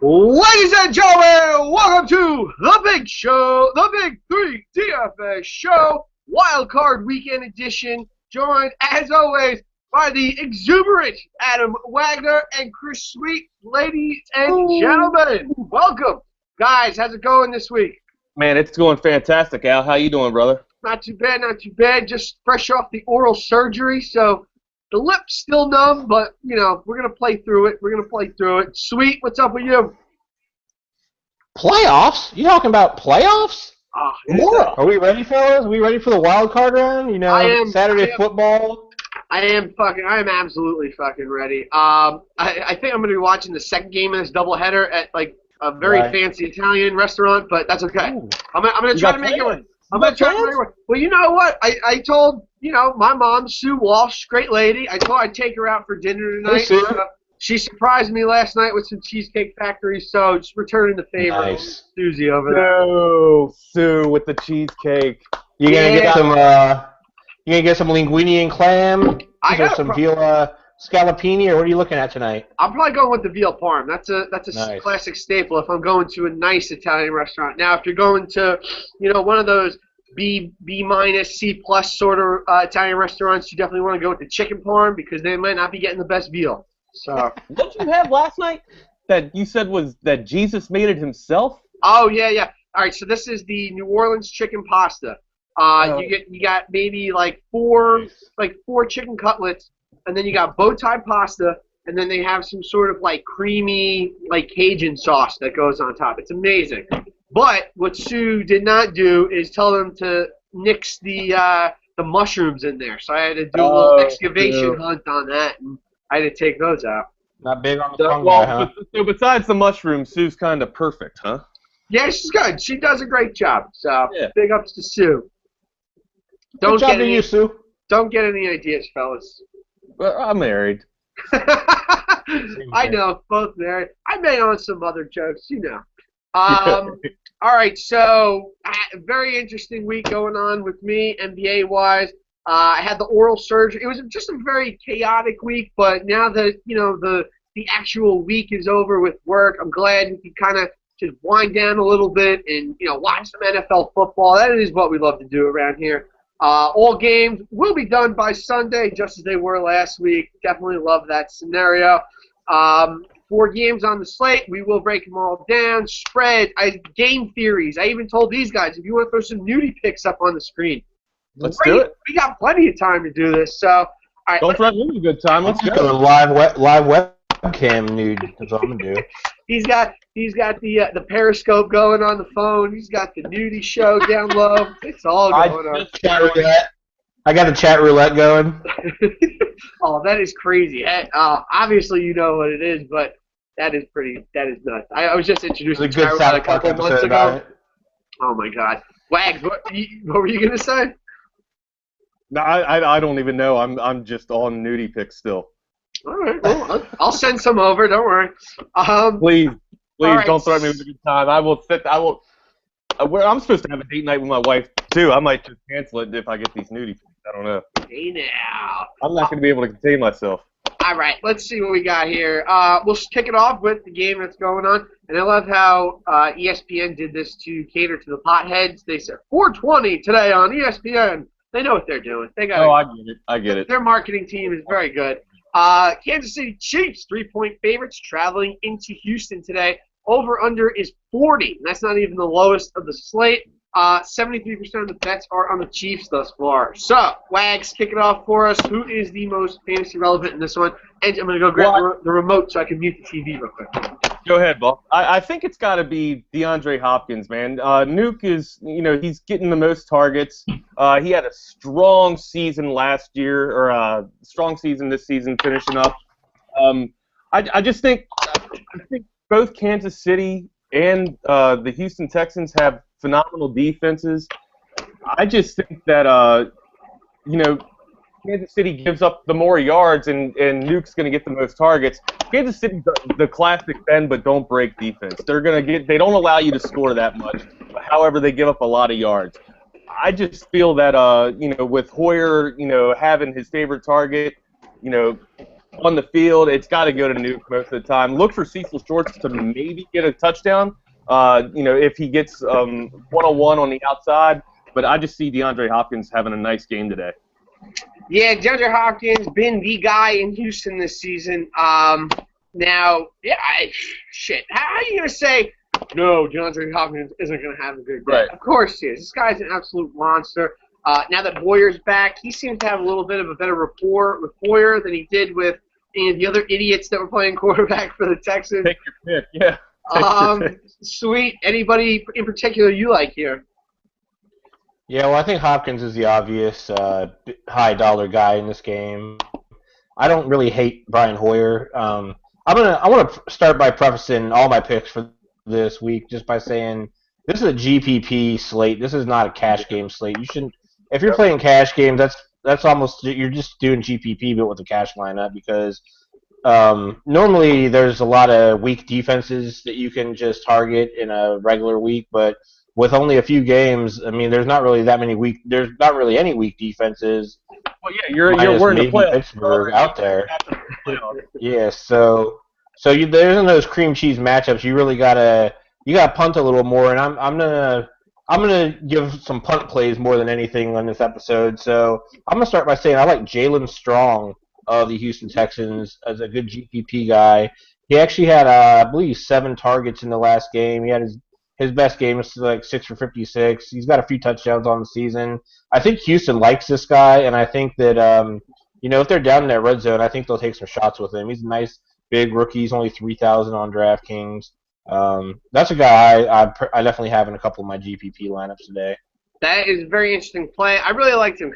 Ladies and gentlemen, welcome to the Big Show, the Big 3 DFS Show, Wild Card Weekend Edition, joined, as always, by the exuberant Adam Wagner and Chris Sweet. Ladies and gentlemen, welcome. Guys, how's it going this week? Man, it's going fantastic, Al. How you doing, brother? Not too bad, not too bad. Just fresh off the oral surgery, so the lip's still numb, but, you know, we're going to play through it. Sweet, what's up with you? Playoffs? You talking about playoffs? Are we ready, fellas? Are we ready for the wild card round? You know, Saturday football? I am absolutely fucking ready. I think I'm going to be watching the second game of this doubleheader at, like, a very fancy Italian restaurant, but that's okay. Ooh. I'm going to try to make it work. Well, you know what? I told, my mom, Sue Walsh, great lady, I told her I'd take her out for dinner tonight. Hey, Sue. She surprised me last night with some Cheesecake Factory, so just returning the favor. Nice. Susie over there. No, Sue with the cheesecake. You gonna get some linguine and clam? Some veal scallopini, or what are you looking at tonight? I'm probably going with the veal parm. That's a Nice. classic staple if I'm going to a nice Italian restaurant. Now, if you're going to, one of those B minus C plus sort of Italian restaurants, you definitely want to go with the chicken parm because they might not be getting the best veal. So. What did you have last night that you said was that Jesus made it himself? Oh yeah. All right, so this is the New Orleans chicken pasta. You got maybe like four chicken cutlets, and then you got bow tie pasta, and then they have some sort of like creamy like Cajun sauce that goes on top. It's amazing. But what Sue did not do is tell them to nix the mushrooms in there. So I had to do a little excavation hunt on that, and I had to take those out. Not big on the fungi, huh? So besides the mushrooms, Sue's kind of perfect, huh? Yeah, she's good. She does a great job. So yeah. Big ups to Sue. Good job to you, Sue. Don't get any ideas, fellas. Well, I'm married. I know, both married. I made on some other jokes, All right, so very interesting week going on with me, NBA-wise. I had the oral surgery. It was just a very chaotic week, but now that the actual week is over with work, I'm glad we can kind of just wind down a little bit and watch some NFL football. That is what we love to do around here. All games will be done by Sunday, just as they were last week. Definitely love that scenario. 4 games on the slate. We will break them all down. Spread, game theories. I even told these guys, if you want to throw some nudie picks up on the screen, let's do it. We got plenty of time to do this. So, all right, don't threaten me a good time. Let's go. Live webcam nude. That's all I'm gonna do. He's got the Periscope going on the phone. He's got the nudie show down low. It's all going on. I got the chat roulette going. Oh, that is crazy. Obviously, you know what it is, but that is nuts. I was just introduced to chat roulette a couple months ago. Oh my God, Wags, what were you gonna say? No, I don't even know. I'm just on nudie picks still. All right, well, I'll send some over. Don't worry. Please, right. Don't threaten me with a good time. I'm supposed to have a date night with my wife too. I might just cancel it if I get these nudie picks. I don't know. Hey now. I'm not going to be able to contain myself. All right, let's see what we got here. We'll kick it off with the game that's going on. And I love how ESPN did this to cater to the potheads. They said 420 today on ESPN. They know what they're doing. I get it. Their marketing team is very good. Kansas City Chiefs, 3-point favorites, traveling into Houston today. Over-under is 40. And that's not even the lowest of the slate. 73% of the bets are on the Chiefs thus far. So, Wags, kick it off for us. Who is the most fantasy relevant in this one? And I'm going to go grab the remote so I can mute the TV real quick. Go ahead, Bull. I think it's got to be DeAndre Hopkins, man. Nuke is, he's getting the most targets. He had a strong season last year, or a strong season this season, finishing up. I think both Kansas City and the Houston Texans have phenomenal defenses. I just think that, Kansas City gives up the more yards, and Nuke's going to get the most targets. Kansas City's the classic bend but don't break defense. They don't allow you to score that much. However, they give up a lot of yards. I just feel that with Hoyer, having his favorite target, on the field, it's got to go to Nuke most of the time. Look for Cecil Shorts to maybe get a touchdown, if he gets one-on-one on the outside. But I just see DeAndre Hopkins having a nice game today. Yeah, DeAndre Hopkins been the guy in Houston this season. Now, yeah, how are you going to say, no, DeAndre Hopkins isn't going to have a good day? Right. Of course he is. This guy's an absolute monster. Now that Boyer's back, he seems to have a little bit of a better rapport with Boyer than he did with any of the other idiots that were playing quarterback for the Texans. Take your pick, yeah. Your pick. Sweet. Anybody in particular you like here? Yeah, well, I think Hopkins is the obvious high-dollar guy in this game. I don't really hate Brian Hoyer. I want to start by prefacing all my picks for this week just by saying this is a GPP slate. This is not a cash game slate. You shouldn't. If you're playing cash games, that's almost you're just doing GPP but with a cash lineup because normally there's a lot of weak defenses that you can just target in a regular week, but with only a few games, I mean, there's not really any weak defenses. Well, yeah, you're wearing the playoffs. Pittsburgh out there. Yeah, so there isn't those cream cheese matchups. You really gotta punt a little more, and I'm gonna give some punt plays more than anything on this episode. So I'm gonna start by saying I like Jalen Strong of the Houston Texans as a good GPP guy. He actually had I believe 7 targets in the last game. He had his best game was like 6 for 56. He's got a few touchdowns on the season. I think Houston likes this guy, and I think that if they're down in that red zone, I think they'll take some shots with him. He's a nice big rookie. He's only 3,000 on DraftKings. That's a guy I definitely have in a couple of my GPP lineups today. That is a very interesting play. I really liked him.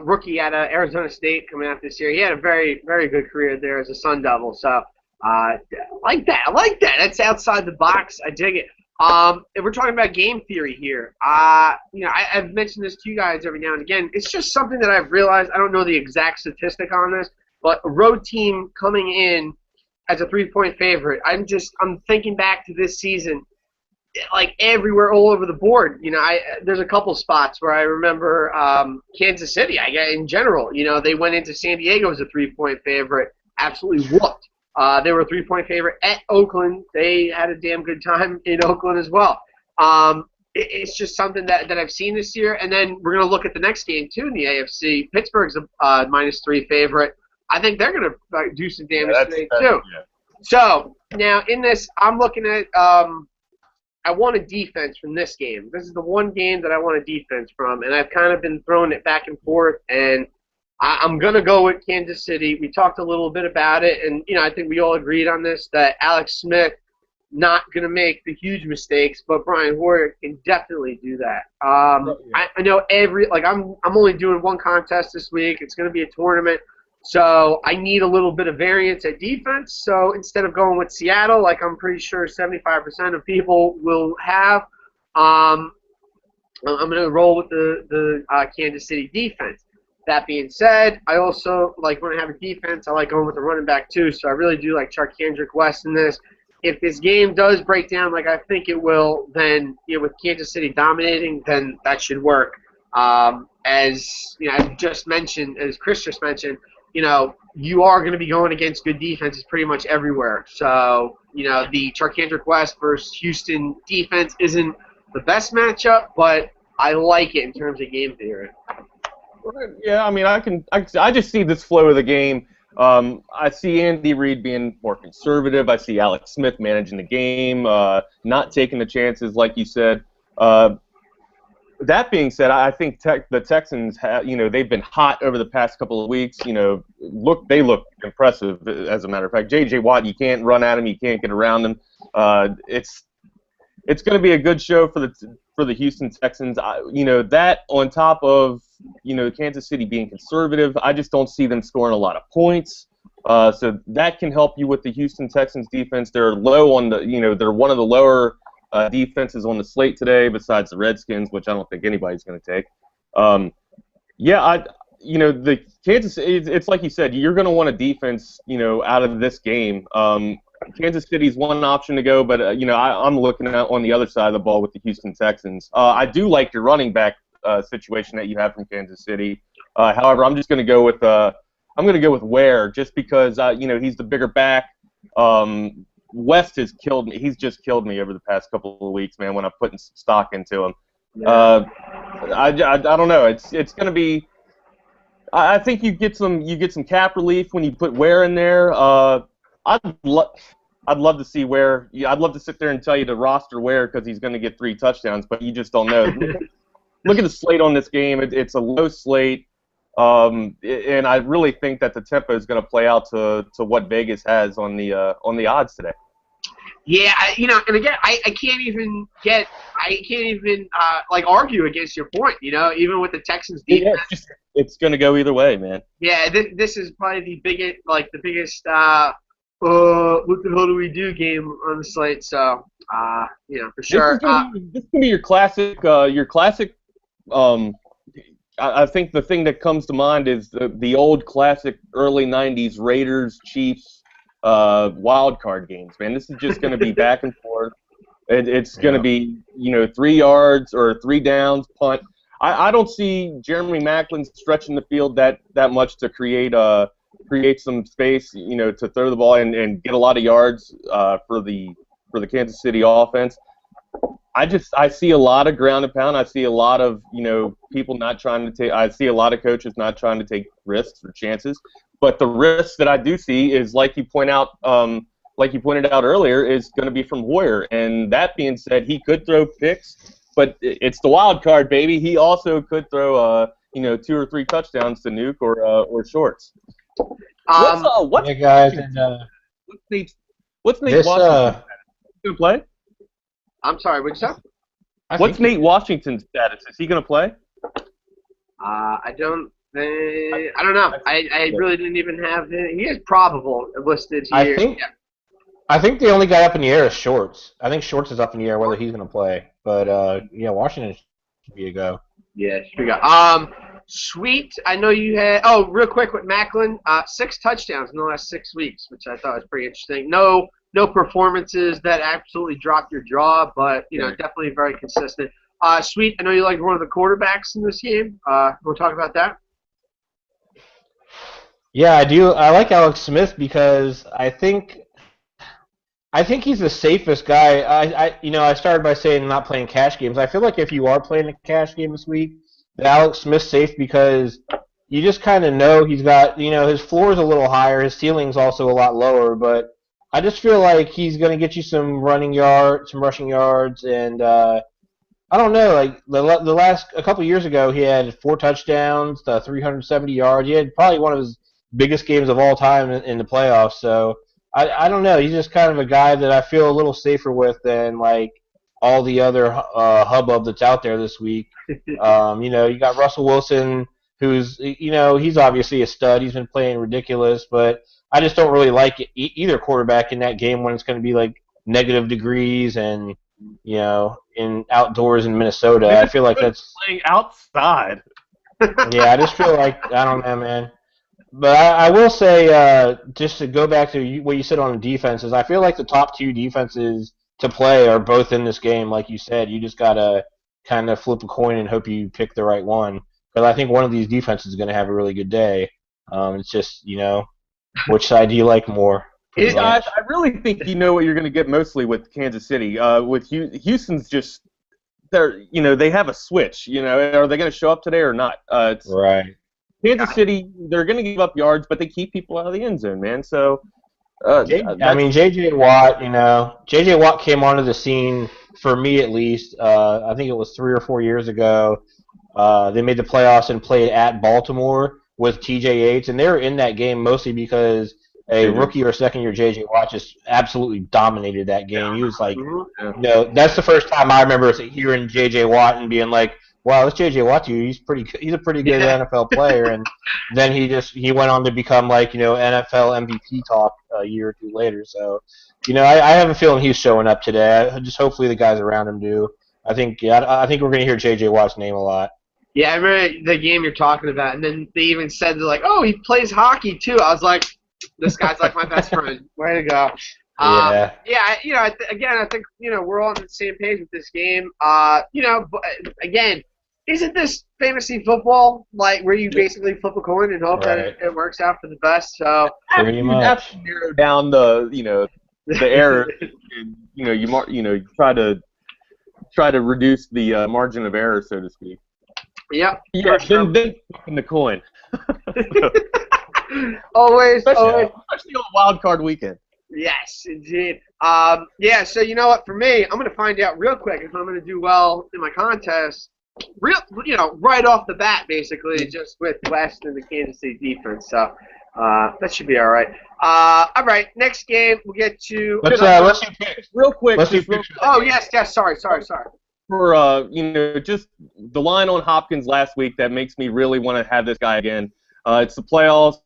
Rookie at Arizona State coming out this year. He had a very, very good career there as a Sun Devil. So I like that. That's outside the box. I dig it. If we're talking about game theory here, I've mentioned this to you guys every now and again. It's just something that I've realized. I don't know the exact statistic on this, but a road team coming in as a 3-point favorite, I'm thinking back to this season, like everywhere, all over the board. There's a couple spots where I remember Kansas City. In general, they went into San Diego as a 3-point favorite, absolutely whooped. They were a 3-point favorite at Oakland. They had a damn good time in Oakland as well. It's just something that I've seen this year. And then we're going to look at the next game, too, in the AFC. Pittsburgh's a -3 favorite. I think they're going to do some damage today, too. Yeah. So, now in this, I'm looking at I want a defense from this game. This is the one game that I want a defense from, and I've kind of been throwing it back and forth, and I'm going to go with Kansas City. We talked a little bit about it, and I think we all agreed on this, that Alex Smith not going to make the huge mistakes, but Brian Hoyer can definitely do that. I know I'm only doing one contest this week. It's going to be a tournament, so I need a little bit of variance at defense. So instead of going with Seattle, like I'm pretty sure 75% of people will have, I'm going to roll with the Kansas City defense. That being said, I also like when I have a defense, I like going with the running back too. So I really do like Charkandrick West in this. If this game does break down like I think it will, then with Kansas City dominating, then that should work. As I just mentioned, as Chris just mentioned, you are going to be going against good defenses pretty much everywhere. So the Charkandrick West versus Houston defense isn't the best matchup, but I like it in terms of game theory. Yeah, I mean, I just see this flow of the game. I see Andy Reid being more conservative. I see Alex Smith managing the game, not taking the chances, like you said. That being said, I think the Texans, they've been hot over the past couple of weeks. They look impressive. As a matter of fact, J.J. Watt, you can't run at him, you can't get around him. It's going to be a good show for the Houston Texans. That on top of Kansas City being conservative, I just don't see them scoring a lot of points. So that can help you with the Houston Texans defense. They're low on they're one of the lower defenses on the slate today, besides the Redskins, which I don't think anybody's going to take. The Kansas. It's like you said, you're going to want a defense, out of this game. Kansas City's one option to go, but I'm looking at on the other side of the ball with the Houston Texans. I do like your running back situation that you have from Kansas City. However, I'm just going to go with I'm gonna go with Ware just because he's the bigger back. West has killed me. He's just killed me over the past couple of weeks, man. When I'm putting some stock into him, I don't know. It's gonna be. I think you get some cap relief when you put Ware in there. I'd love to see Ware. Yeah, I'd love to sit there and tell you to roster Ware because he's going to get 3 touchdowns, but you just don't know. Look at the slate on this game. It's a low slate, and I really think that the tempo is going to play out to what Vegas has on the odds today. Yeah, and again, I can't even argue against your point. Even with the Texans defense, it's going to go either way, man. Yeah, this is probably the biggest what the hell do we do game on the slate. So, for sure. This is gonna be your classic. I think the thing that comes to mind is the old classic early '90s Raiders Chiefs wild card games. Man, this is just gonna be back and forth. It's gonna be 3 yards or 3 downs punt. I don't see Jeremy Maclin stretching the field that much to create some space, to throw the ball and get a lot of yards for the Kansas City offense. I see a lot of ground and pound. I see a lot of people not trying to take. I see a lot of coaches not trying to take risks or chances. But the risks that I do see is like you pointed out earlier, is going to be from Hoyer. And that being said, he could throw picks, but it's the wild card, baby. He also could throw 2 or 3 touchdowns to Nuke or shorts. What's guys? What's Nate Washington's status? Going to play? I'm sorry, what'd you say? What's Nate Washington's status? Is he going to play? I don't know. I really didn't even have him. He is probable listed here. I think the only guy up in the air is Shorts. I think Shorts is up in the air whether he's going to play. But Washington should be a go. Yeah, should be a go. Sweet. I know you had. Oh, real quick with Maclin, 6 touchdowns in the last 6 weeks, which I thought was pretty interesting. No performances that absolutely dropped your jaw, but definitely very consistent. Sweet. I know you like one of the quarterbacks in this game. We'll talk about that. Yeah, I do. I like Alex Smith because I think he's the safest guy. I started by saying not playing cash games. I feel like if you are playing a cash game this week, that Alex Smith's safe because you just kind of know he's got, his floor is a little higher, his ceiling's also a lot lower, but I just feel like he's going to get you some rushing yards, and I don't know, like the last a couple years ago, he had 4 touchdowns, 370 yards. He had probably one of his biggest games of all time in the playoffs. So I don't know, he's just kind of a guy that I feel a little safer with than like all the other hubbub that's out there this week. You got Russell Wilson, who's he's obviously a stud. He's been playing ridiculous, but I just don't really like either quarterback in that game when it's going to be like negative degrees and in outdoors in Minnesota. I feel like that's playing outside. Yeah, I just feel like I don't know, man. But I will say, just to go back to what you said on the defenses, I feel like the top 2 defenses to play are both in this game. Like you said, you just gotta kind of flip a coin and hope you pick the right one. Because I think one of these defenses is going to have a really good day. It's just which side do you like more? I really think you know what you're going to get mostly with Kansas City. With Houston's just they have a switch. Are they going to show up today or not? Right. Kansas City, they're going to give up yards, but they keep people out of the end zone, man. So, J.J. Watt, J.J. Watt came onto the scene, for me at least, I think it was 3 or 4 years ago. They made the playoffs and played at Baltimore with T.J. Yates, and they were in that game mostly because a rookie or second-year J.J. Watt just absolutely dominated that game. He was like, that's the first time I remember hearing J.J. Watt and being like, wow, this J.J. Watt dude, he's a pretty good NFL player, and then he went on to become like NFL MVP talk a year or 2 later. So, I have a feeling he's showing up today. Just hopefully the guys around him do. I think we're gonna hear J.J. Watt's name a lot. Yeah, I remember the game you're talking about, and then they even said they're like, oh, he plays hockey too. I was like, this guy's like my best friend. Way to go. I think we're all on the same page with this game. But again, Isn't this fantasy football, like where you basically flip a coin and hope that it works out for the best? So pretty you much have to narrow down the the error. And, you try to reduce the margin of error, so to speak. Yep. Yeah. Then flipping the coin. Always. Especially on wild card weekend. Yes, indeed. Yeah, so you know what? For me, I'm going to find out real quick if I'm going to do well in my contest. Right off the bat, basically, just with West and the Kansas City defense. So that should be all right. All right, next game we'll get to. Let's do picks real quick. Oh yes. Sorry. For just the line on Hopkins last week that makes me really want to have this guy again. It's the playoffs.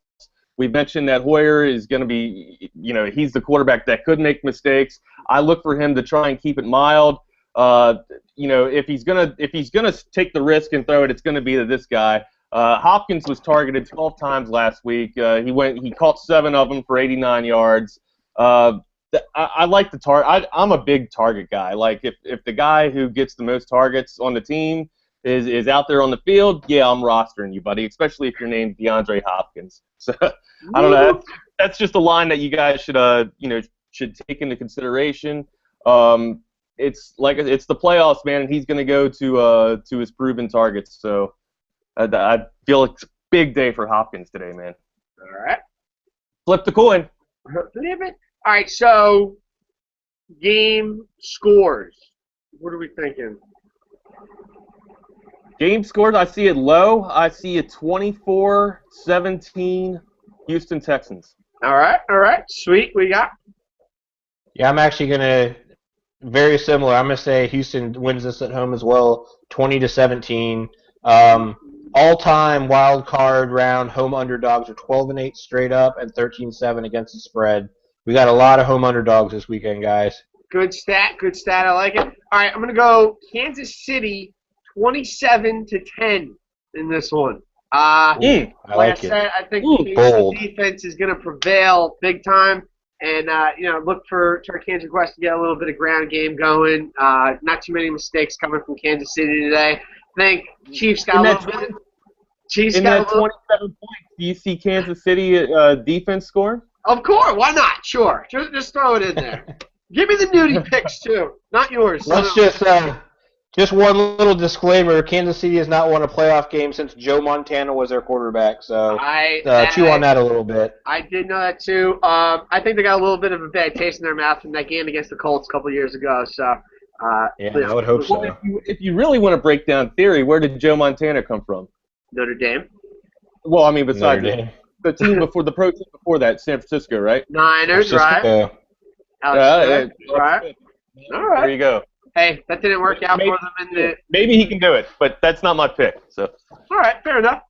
We mentioned that Hoyer is going to be, he's the quarterback that could make mistakes. I look for him to try and keep it mild. If he's gonna take the risk and throw it, it's going to be to this guy. Hopkins was targeted 12 times last week. He caught 7 of them for 89 yards. I like the target. I'm a big target guy. Like if the guy who gets the most targets on the team is out there on the field, yeah, I'm rostering you, buddy. Especially if you're named DeAndre Hopkins. So I don't know. That's just a line that you guys should take into consideration. It's the playoffs, man, and he's going to go to his proven targets. So I feel it's a big day for Hopkins today, man. All right. Flip the coin. Flip it. All right. So game scores. What are we thinking? Game scores, I see it low. I see it 24-17 Houston Texans. All right. Sweet. We got? Yeah, I'm actually going to, very similar. I'm going to say Houston wins this at home as well, 20-17. All-time wild card round home underdogs are 12-8 straight up and 13-7 against the spread. We got a lot of home underdogs this weekend, guys. Good stat. I like it. All right, I'm going to go Kansas City 27-10 in this one. I like it. I think the Kansas defense is going to prevail big time. And, look for Kansas West to get a little bit of ground game going. Not too many mistakes coming from Kansas City today. I think Chiefs got a little bit. In that 27 points, do you see Kansas City defense scoring? Of course. Why not? Sure. Just throw it in there. Give me the nudie picks, too. Not yours. Let's just one little disclaimer. Kansas City has not won a playoff game since Joe Montana was their quarterback. So chew on that a little bit. I did know that, too. I think they got a little bit of a bad taste in their mouth from that game against the Colts a couple years ago. So, I would hope so. If you really want to break down theory, where did Joe Montana come from? Notre Dame. Well, I mean, besides the team before the pro team before that, San Francisco, right? Niners, right? Right. All right. There you go. Hey, that didn't work out for them in the. Maybe he can do it, but that's not my pick. So. All right, fair enough.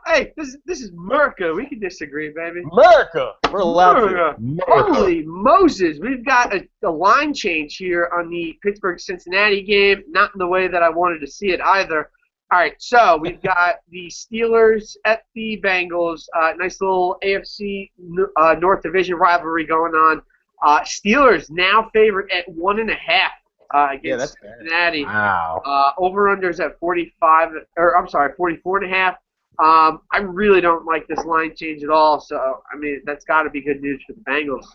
Hey, this is America. We can disagree, baby. America. We're allowed to. Holy Moses! We've got a line change here on the Pittsburgh-Cincinnati game. Not in the way that I wanted to see it either. All right, so we've got the Steelers at the Bengals. Nice little AFC North Division rivalry going on. Steelers now favored at 1.5 against Cincinnati. Wow. Over/unders at 44.5. I really don't like this line change at all. So I mean, that's got to be good news for the Bengals.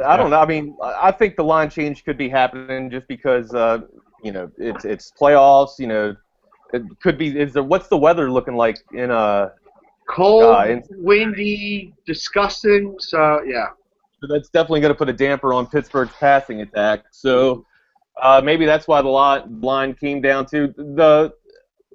I don't know. I mean, I think the line change could be happening just because it's playoffs. It could be. What's the weather looking like in cold, windy, disgusting. So yeah. So that's definitely going to put a damper on Pittsburgh's passing attack. So maybe that's why the line came down to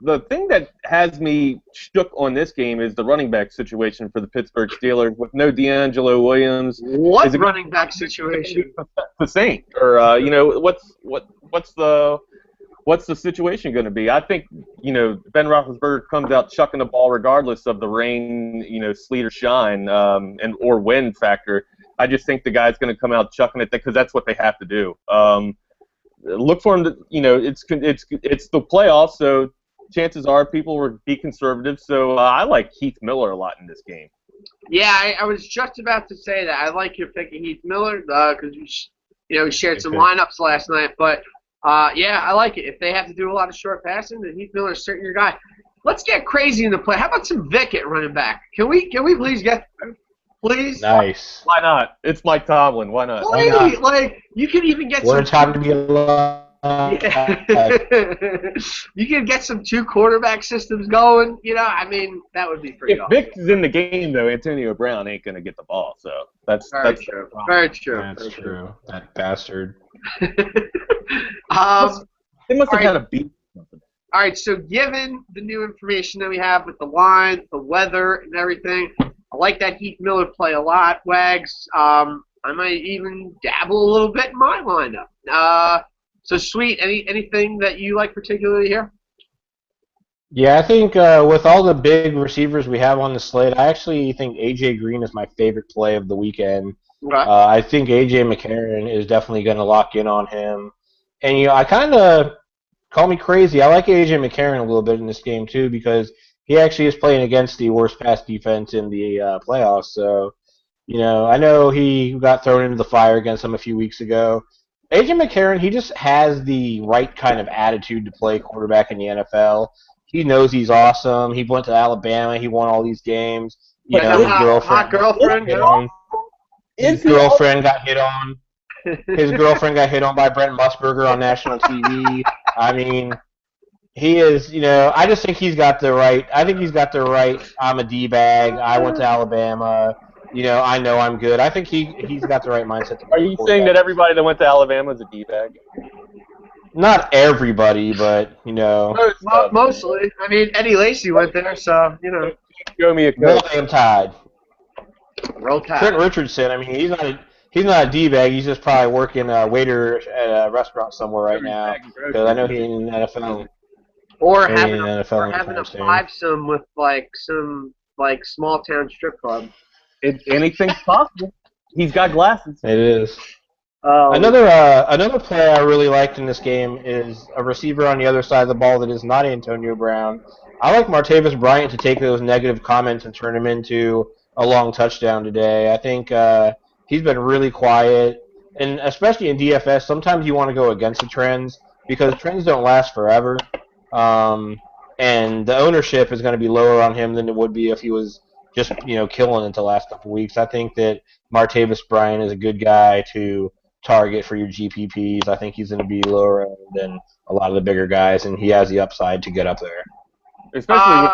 the thing that has me shook on this game is the running back situation for the Pittsburgh Steelers with no D'Angelo Williams. What running back situation? The same, or what's the situation going to be? I think Ben Roethlisberger comes out chucking the ball regardless of the rain, sleet or shine, or wind factor. I just think the guy's going to come out chucking it because that's what they have to do. Look for him to, it's the playoffs, so chances are people will be conservative. So I like Heath Miller a lot in this game. Yeah, I was just about to say that. I like your pick of Heath Miller because we shared some lineups last night. But Yeah, I like it. If they have to do a lot of short passing, then Heath Miller's certainly your guy. Let's get crazy in the play. How about some Vic at running back? Can we please get please? Nice. Why not? It's Mike Tomlin. Why not? Why not? Like you can even get What a some. time to be alive. Yeah. You can get some 2 quarterback systems going. I mean, that would be pretty If awesome. Vic is in the game, though, Antonio Brown ain't gonna get the ball. So that's Very the true. problem. Very true. That's true. That bastard. They must have right. had a beat. All right, so given the new information that we have with the line, the weather, and everything, I like that Heath Miller play a lot, Wags. I might even dabble a little bit in my lineup. So, Sweet, anything that you like particularly here? Yeah, I think with all the big receivers we have on the slate, I actually think A.J. Green is my favorite play of the weekend. Okay. I think A.J. McCarron is definitely going to lock in on him. And, I kind of, call me crazy, I like A.J. McCarron a little bit in this game, too, because he actually is playing against the worst pass defense in the playoffs. So, I know he got thrown into the fire against them a few weeks ago. A.J. McCarron, he just has the right kind of attitude to play quarterback in the NFL. He knows he's awesome. He went to Alabama. He won all these games. His hot girlfriend. His girlfriend got hit on. His girlfriend got hit on by Brent Musburger on national TV. I mean, he is. I just think he's got the right. I think he's got the right. I'm a d-bag. I went to Alabama. I know I'm good. I think he's got the right mindset. Are you saying that everybody that went to Alabama is a d-bag? Not everybody, but mostly. I mean, Eddie Lacy went there, so Show me a Roll coach. Damn Tide. Roll Tide. Trent Richardson. I mean, he's not a d-bag. He's just probably working a waiter at a restaurant somewhere right now because I know he's in the NFL. Or having a fivesome with some small town strip club. Anything's possible. He's got glasses. It is. Another player I really liked in this game is a receiver on the other side of the ball that is not Antonio Brown. I like Martavis Bryant to take those negative comments and turn them into a long touchdown today. I think he's been really quiet, and especially in DFS, sometimes you want to go against the trends because trends don't last forever, and the ownership is going to be lower on him than it would be if he was just killing it the last couple weeks. I think that Martavis Bryant is a good guy to target for your GPPs. I think he's going to be lower end than a lot of the bigger guys, and he has the upside to get up there. Especially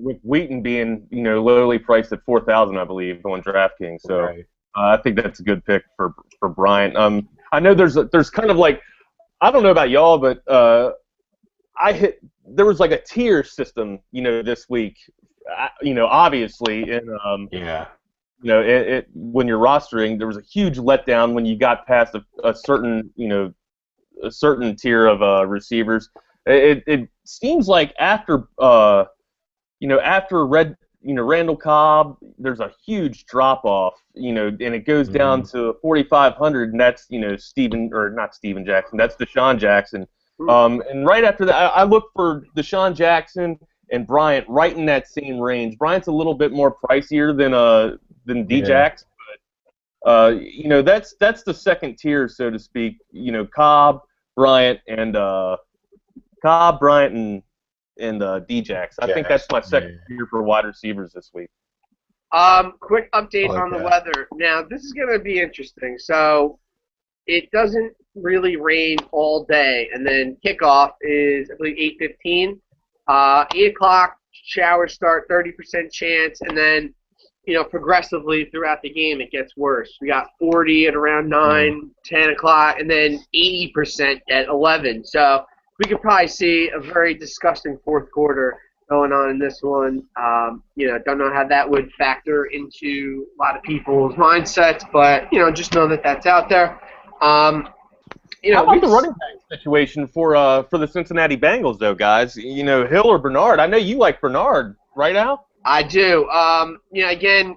with Wheaton being lowly priced at 4,000, I believe, on DraftKings. So right. I think that's a good pick for Bryant. I know there's kind of like, I don't know about y'all, but there was like a tier system this week. Obviously in yeah. When you're rostering, there was a huge letdown when you got past a certain tier of receivers. It seems like after Randall Cobb, there's a huge drop off, and it goes down to 4,500, and that's not Steven Jackson, that's Deshaun Jackson. And right after that, I look for Deshaun Jackson and Bryant right in that same range. Bryant's a little bit more pricier than D-Jax, but that's the second tier, so to speak. Cobb, Bryant, and D-Jax. I think that's my second tier for wide receivers this week. Quick update on the weather. Now, this is going to be interesting. So, it doesn't really rain all day, and then kickoff is, I believe, 8:15. 8 o'clock, showers start, 30% chance, and then, progressively throughout the game, it gets worse. We got 40 at around 9, 10 o'clock, and then 80% at 11. So we could probably see a very disgusting fourth quarter going on in this one. Don't know how that would factor into a lot of people's mindsets, but, just know that that's out there. How about the running back situation for the Cincinnati Bengals, though, guys? Hill or Bernard? I know you like Bernard, right, Al? I do. Again,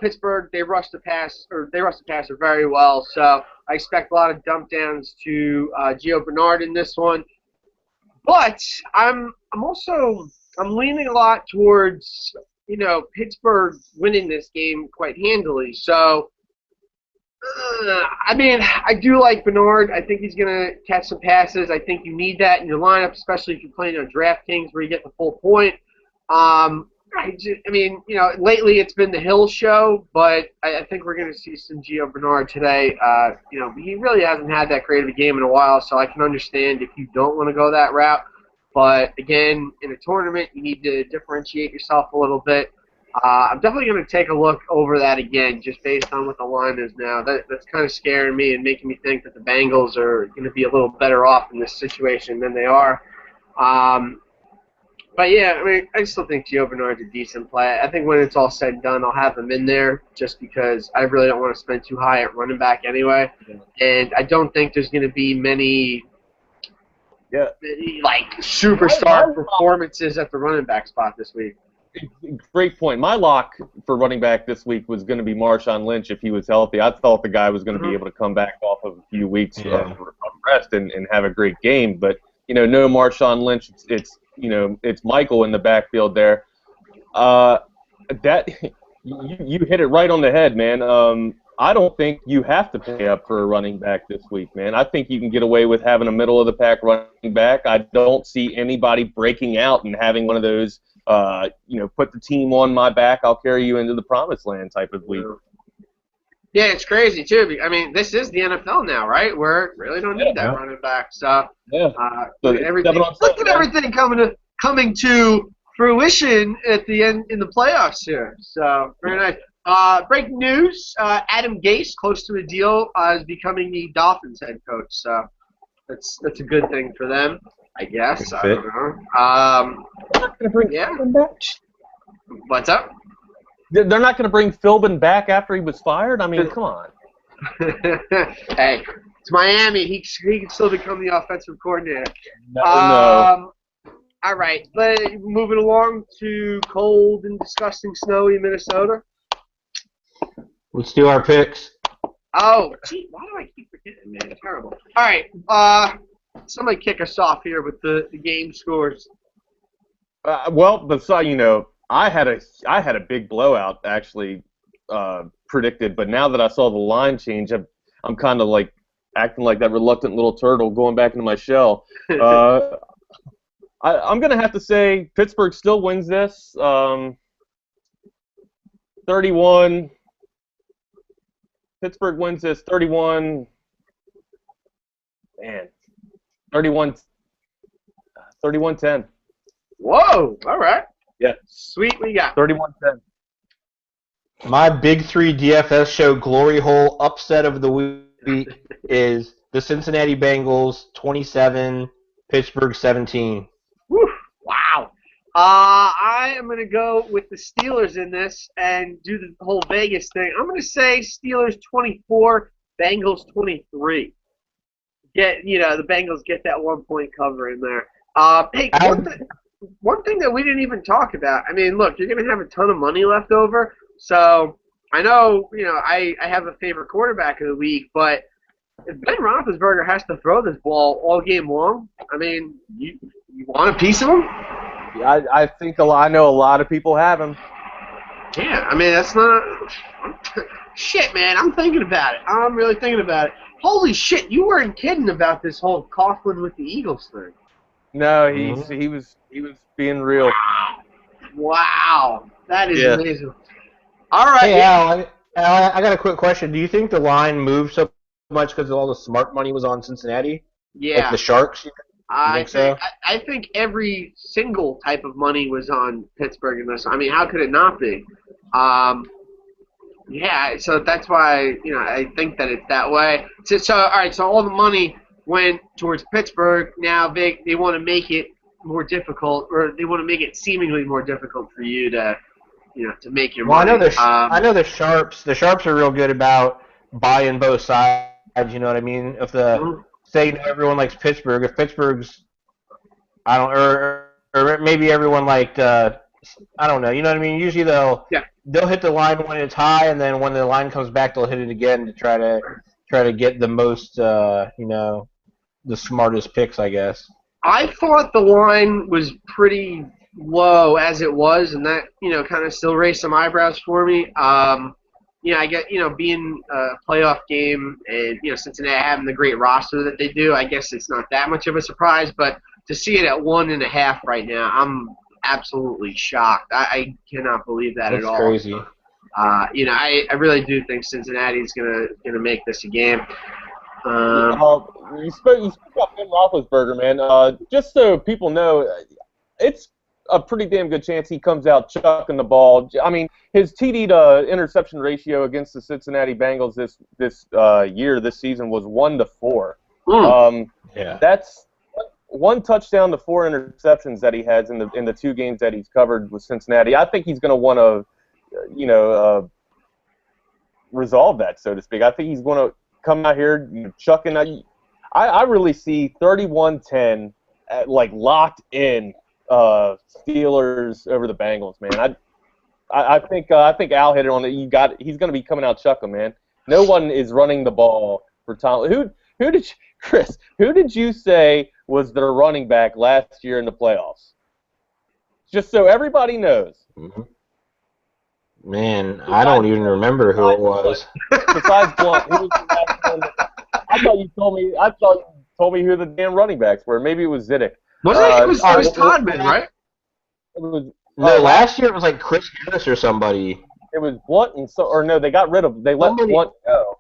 Pittsburgh, they rushed the passer very well, so I expect a lot of dump downs to Gio Bernard in this one. But I'm leaning a lot towards Pittsburgh winning this game quite handily. So I mean, I do like Bernard. I think he's going to catch some passes. I think you need that in your lineup, especially if you're playing on DraftKings where you get the full point. I mean, lately it's been the Hill show, but I think we're going to see some Gio Bernard today. He really hasn't had that great of a game in a while, so I can understand if you don't want to go that route. But, again, in a tournament, you need to differentiate yourself a little bit. I'm definitely going to take a look over that again, just based on what the line is now. That's kind of scaring me and making me think that the Bengals are going to be a little better off in this situation than they are. But yeah, I mean, I still think Gio Bernard's a decent play. I think when it's all said and done, I'll have him in there just because I really don't want to spend too high at running back anyway. And I don't think there's going to be many superstar performances at the running back spot this week. Great point. My lock for running back this week was going to be Marshawn Lynch if he was healthy. I thought the guy was going to be able to come back off of a few weeks of rest and have a great game. But, no Marshawn Lynch. It's Michael in the backfield there. You hit it right on the head, man. I don't think you have to pay up for a running back this week, man. I think you can get away with having a middle-of-the-pack running back. I don't see anybody breaking out and having one of those, put the team on my back, I'll carry you into the promised land type of week. Yeah, it's crazy, too. I mean, this is the NFL now, right? Where really don't need that running back. So, so look at everything coming to fruition at the end in the playoffs here. So, very nice. Breaking news, Adam Gase, close to a deal, is becoming the Dolphins head coach. So, that's a good thing for them, I guess. I don't know. Not going to bring Philbin back? What's up? They're not going to bring Philbin back after he was fired? I mean, come on. Hey, it's Miami. He can still become the offensive coordinator. No. All right, moving along to cold and disgusting snowy Minnesota. Let's do our picks. Oh, gee, why do I keep forgetting, man? Terrible. All right, somebody kick us off here with the game scores. I had a big blowout actually predicted, but now that I saw the line change, I'm kind of like acting like that reluctant little turtle going back into my shell. I'm going to have to say Pittsburgh still wins this. 31. Pittsburgh wins this 31. Man, 31-10. Whoa! All right. Yeah. Sweet, we got 31-10. My Big 3 DFS show glory hole upset of the week is the Cincinnati Bengals 27, Pittsburgh 17. Woo, wow. I am going to go with the Steelers in this and do the whole Vegas thing. I'm going to say Steelers 24, Bengals 23. The Bengals get that 1 point cover in there. Hey, one thing that we didn't even talk about. I mean, look, you're going to have a ton of money left over. So I know, I have a favorite quarterback of the week, but if Ben Roethlisberger has to throw this ball all game long, I mean, you want a piece of him? Yeah, I think I know a lot of people have him. Yeah, I mean, that's not shit, man. I'm thinking about it. I'm really thinking about it. Holy shit, you weren't kidding about this whole Coughlin with the Eagles thing. No, he was being real. Wow, that is amazing. All right. Hey, Al, I got a quick question. Do you think the line moved so much because all the smart money was on Cincinnati? Yeah. Like the Sharks? You think so? I think every single type of money was on Pittsburgh in this. I mean, how could it not be? Yeah, so that's why, I think that it's that way. So all right, so all the money went towards Pittsburgh. Now they want to make it more difficult, or they want to make it seemingly more difficult for you to make your money. I know the Sharps. The Sharps are real good about buying both sides. You know what I mean? If everyone likes Pittsburgh, if Pittsburgh's, or maybe everyone liked, I don't know. You know what I mean? Usually they'll hit the line when it's high, and then when the line comes back, they'll hit it again to try to get the most, the smartest picks, I guess. I thought the line was pretty low as it was, and that kind of still raised some eyebrows for me. I get, being a playoff game and, Cincinnati having the great roster that they do, I guess it's not that much of a surprise. But to see it at 1.5 right now, I'm absolutely shocked. I cannot believe that at That's all. crazy. I really do think Cincinnati's gonna make this a game. You spoke about Ben Roethlisberger, man. Just so people know, it's a pretty damn good chance he comes out chucking the ball. I mean, his TD to interception ratio against the Cincinnati Bengals this season was 1-4. Yeah. That's 1 touchdown to 4 interceptions that he has in the 2 games that he's covered with Cincinnati. I think he's going to want to, resolve that, so to speak. I think he's going to come out here chucking. I really see 31-10, locked in Steelers over the Bengals, man. I think Al hit it on it. He's going to be coming out chucking, man. No one is running the ball for Tom. Chris? Who did you say was their running back last year in the playoffs? Just so everybody knows. Mm-hmm. Man, I don't even remember who it was. Besides Blunt, who was the last one? I thought you told me who the damn running backs were. Maybe it was Zidek. It was Todman, right? Last year it was like Chris Harris or somebody. It was Blunt they got rid of. They let Blunt go.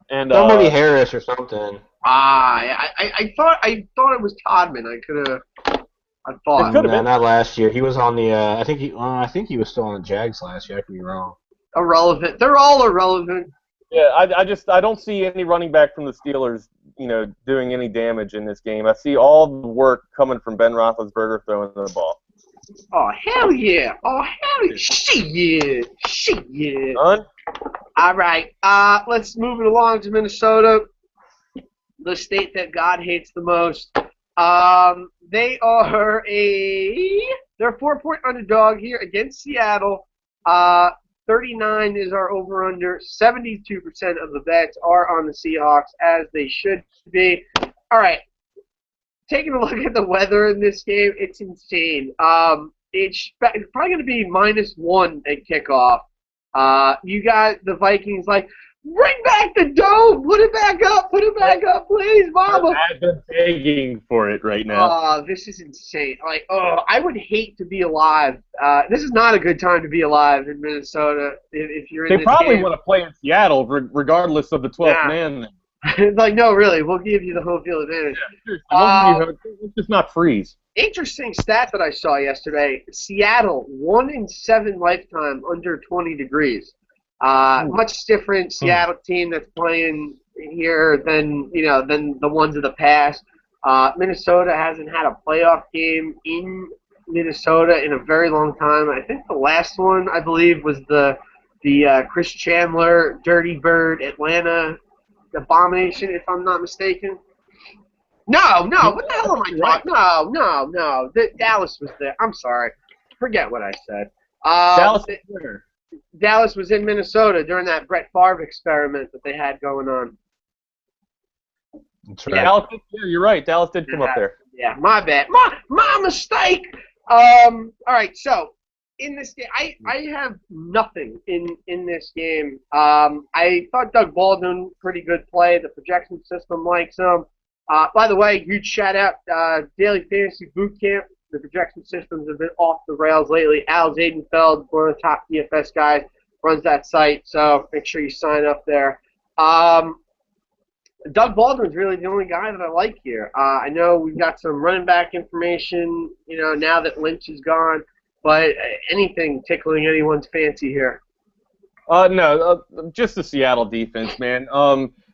And somebody Harris or something. I thought it was Todman. I thought. Not last year. He was on the. I think he was still on the Jags last year. I could be wrong. Irrelevant. They're all irrelevant. Yeah, I don't see any running back from the Steelers, doing any damage in this game. I see all the work coming from Ben Roethlisberger throwing the ball. Oh hell yeah! Oh hell yeah! Shit yeah! Done? All right. Let's move it along to Minnesota, the state that God hates the most. They're a 4-point underdog here against Seattle. 39 is our over-under. 72% of the bets are on the Seahawks, as they should be. All right. Taking a look at the weather in this game, it's insane. It's probably going to be -1 at kickoff. You got the Vikings bring back the dome! Put it back up, please, mama! I've been begging for it right now. Oh, this is insane. I would hate to be alive. This is not a good time to be alive in Minnesota if you're in this game. They probably want to play in Seattle regardless of the 12th man. No, really, we'll give you the home field advantage. Yeah, let's just not freeze. Interesting stat that I saw yesterday. Seattle, 1-7 lifetime under 20 degrees. Much different Seattle team that's playing here than the ones of the past. Minnesota hasn't had a playoff game in Minnesota in a very long time. I think the last one, I believe, was the Chris Chandler Dirty Bird Atlanta abomination, if I'm not mistaken. No, what the hell am I talking? No. Dallas was there. I'm sorry. Forget what I said. Dallas was in Minnesota during that Brett Favre experiment that they had going on. That's right. Yeah, you're right. Dallas did come up there. Yeah, my bad. My mistake. All right, so in this game, I have nothing in this game. I thought Doug Baldwin, pretty good play. The projection system likes him. By the way, huge shout out, Daily Fantasy Boot Camp. The projection systems have been off the rails lately. Al Zadenfeld, one of the top DFS guys, runs that site, so make sure you sign up there. Doug Baldwin's really the only guy that I like here. I know we've got some running back information, now that Lynch is gone, but anything tickling anyone's fancy here? No, just the Seattle defense, man.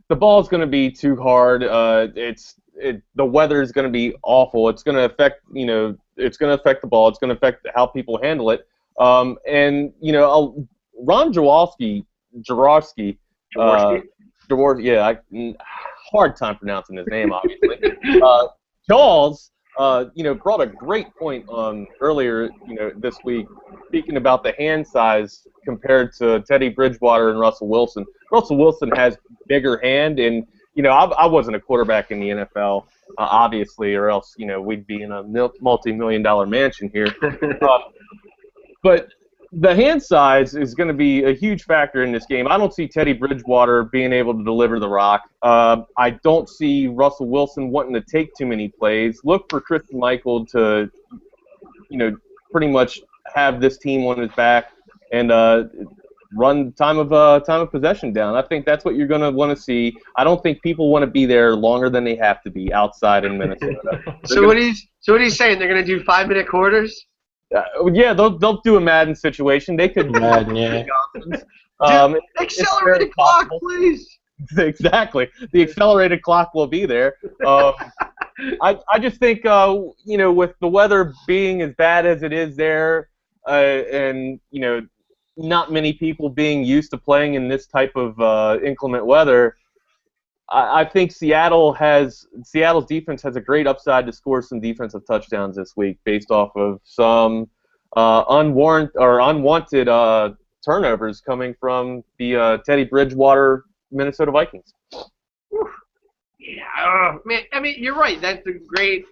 The ball's going to be too hard. The weather is going to be awful. It's going to affect, it's going to affect the ball. It's going to affect how people handle it. Ron Jaworski, hard time pronouncing his name, obviously. Jaws, brought a great point earlier, this week, speaking about the hand size compared to Teddy Bridgewater and Russell Wilson. Russell Wilson has bigger hand, and I wasn't a quarterback in the NFL, obviously, or else we'd be in a multi-million-dollar mansion here. But The hand size is going to be a huge factor in this game. I don't see Teddy Bridgewater being able to deliver the rock. I don't see Russell Wilson wanting to take too many plays. Look for Christian Michael to, pretty much have this team on his back and run time of possession down. I think that's what you're going to want to see. I don't think people want to be there longer than they have to be outside in Minnesota. So what he's saying? They're going to do 5-minute quarters? Yeah, they'll do a Madden situation. They could Madden, yeah. Accelerated clock, please. Exactly. The accelerated clock will be there. I just think with the weather being as bad as it is there, and not many people being used to playing in this type of inclement weather, I think Seattle's defense has a great upside to score some defensive touchdowns this week based off of some unwanted turnovers coming from the Teddy Bridgewater Minnesota Vikings. Yeah, man. I mean, you're right. That's a great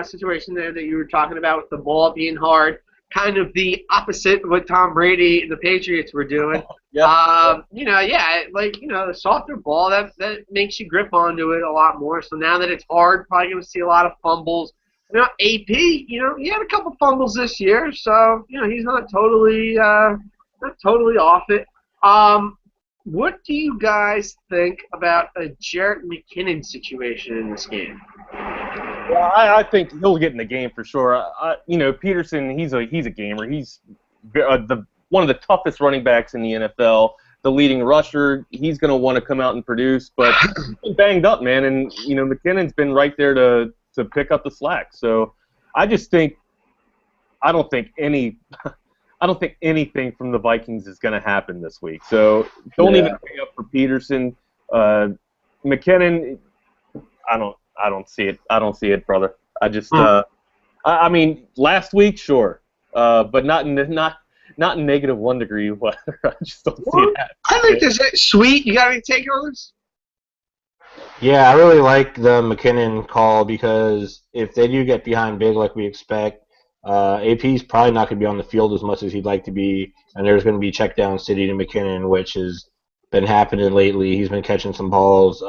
situation there that you were talking about with the ball being hard. Kind of the opposite of what Tom Brady and the Patriots were doing. Yep. The softer ball that makes you grip onto it a lot more. So now that it's hard, probably going to see a lot of fumbles. AP, he had a couple fumbles this year, so he's not totally off it. What do you guys think about a Jerick McKinnon situation in this game? Well, I think he'll get in the game for sure. Peterson, he's a gamer. He's one of the toughest running backs in the NFL. The leading rusher, he's going to want to come out and produce, but he's been banged up, man. And McKinnon's been right there to pick up the slack. So I don't think anything from the Vikings is going to happen this week. So don't even pay up for Peterson. McKinnon, I don't see it. I don't see it, brother. I just, I mean, last week, sure, but not in -1 degree weather. I just don't see it happening. I think this is sweet. You got any take on this? Yeah, I really like the McKinnon call because if they do get behind big like we expect, AP's probably not going to be on the field as much as he'd like to be, and there's going to be check down city to McKinnon, which has been happening lately. He's been catching some balls.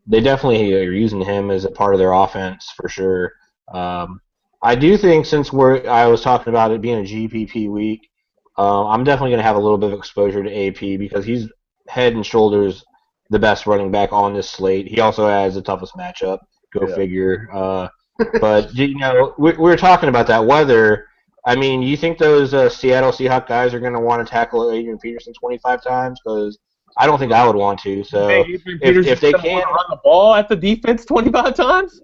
They definitely are using him as a part of their offense for sure. I do think since I was talking about it being a GPP week, I'm definitely going to have a little bit of exposure to AP because he's head and shoulders the best running back on this slate. He also has the toughest matchup. Go figure. But we were talking about that weather. I mean, you think those Seattle Seahawks guys are going to want to tackle Adrian Peterson 25 times? Because I don't think I would want to. So if they can't run the ball at the defense 25 times,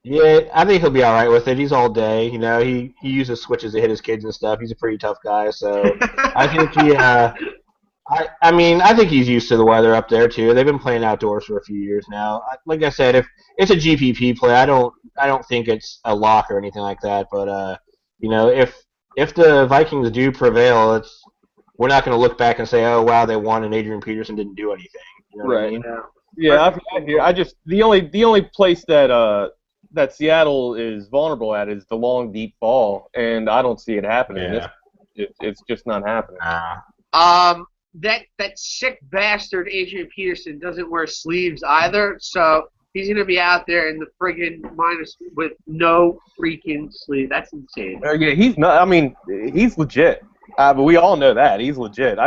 yeah, I think he'll be all right with it. He's all day. He uses switches to hit his kids and stuff. He's a pretty tough guy. So I think I think he's used to the weather up there too. They've been playing outdoors for a few years now. Like I said, if it's a GPP play, I don't think it's a lock or anything like that. But if the Vikings do prevail, we're not going to look back and say, oh wow, they won and Adrian Peterson didn't do anything. You know what I mean? Yeah. I hear. The only place that Seattle is vulnerable at is the long deep ball, and I don't see it happening. Yeah. It's just not happening. That sick bastard Adrian Peterson doesn't wear sleeves either, so he's going to be out there in the friggin' minus with no freaking sleeve. That's insane. Yeah, he's not. I mean, he's legit. But we all know that he's legit.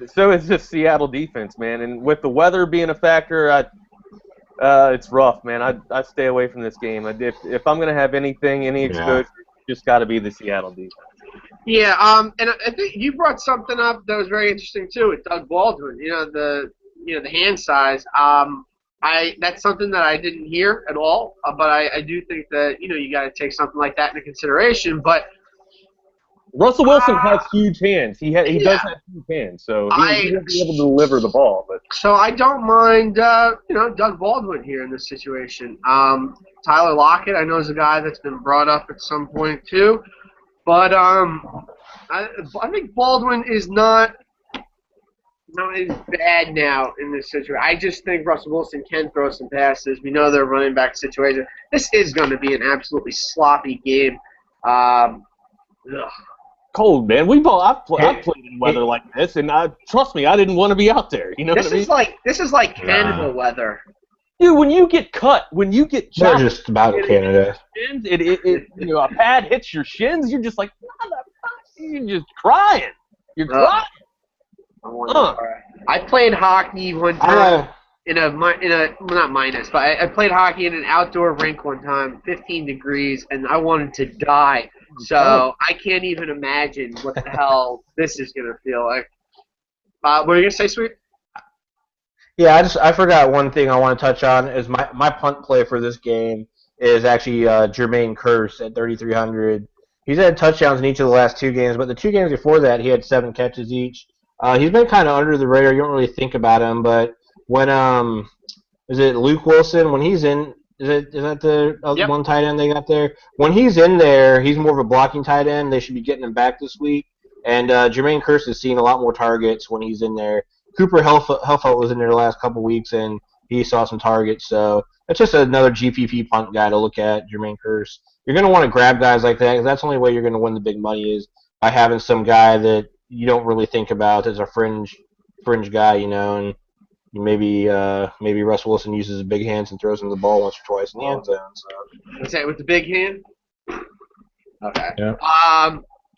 So it's just Seattle defense, man, and with the weather being a factor, it's rough, man. I stay away from this game. If I'm going to have any exposure, just got to be the Seattle defense. Yeah, and I think you brought something up that was very interesting too with Doug Baldwin. The hand size. That's something that I didn't hear at all, but I do think that you got to take something like that into consideration. But Russell Wilson has huge hands. He does have huge hands, so he'll be able to deliver the ball. But so I don't mind Doug Baldwin here in this situation. Tyler Lockett, I know, is a guy that's been brought up at some point too. But I think Baldwin is not as bad now in this situation. I just think Russell Wilson can throw some passes. We know their running back situation. This is going to be an absolutely sloppy game. cold, man. I've played in weather like this, and trust me, I didn't want to be out there. You know what I mean? This is like Canada weather. Dude, when you get cut, when you get chopped, they're just about Canada. A pad hits your shins, you're just like, you're just crying. You're crying. I played hockey one time I played hockey in an outdoor rink one time, 15 degrees, and I wanted to die. So I can't even imagine what the hell this is gonna feel like. What are you gonna say, Sweet? Yeah, I forgot one thing I want to touch on is my punt play for this game is actually Jermaine Kearse at 3,300. He's had touchdowns in each of the last 2 games, but the 2 games before that he had 7 catches each. He's been kind of under the radar. You don't really think about him, but when is it Luke Wilson when he's in? Is that the one tight end they got there? When he's in there, he's more of a blocking tight end. They should be getting him back this week. And Jermaine Kearse is seeing a lot more targets when he's in there. Cooper Helfelt was in there the last couple weeks, and he saw some targets. So it's just another GPP punt guy to look at, Jermaine Kearse. You're going to want to grab guys like that, because that's the only way you're going to win the big money is by having some guy that you don't really think about as a fringe guy, and maybe Russ Wilson uses his big hands and throws him the ball once or twice in the end zone. So. What's that, with the big hand? Okay. Yeah.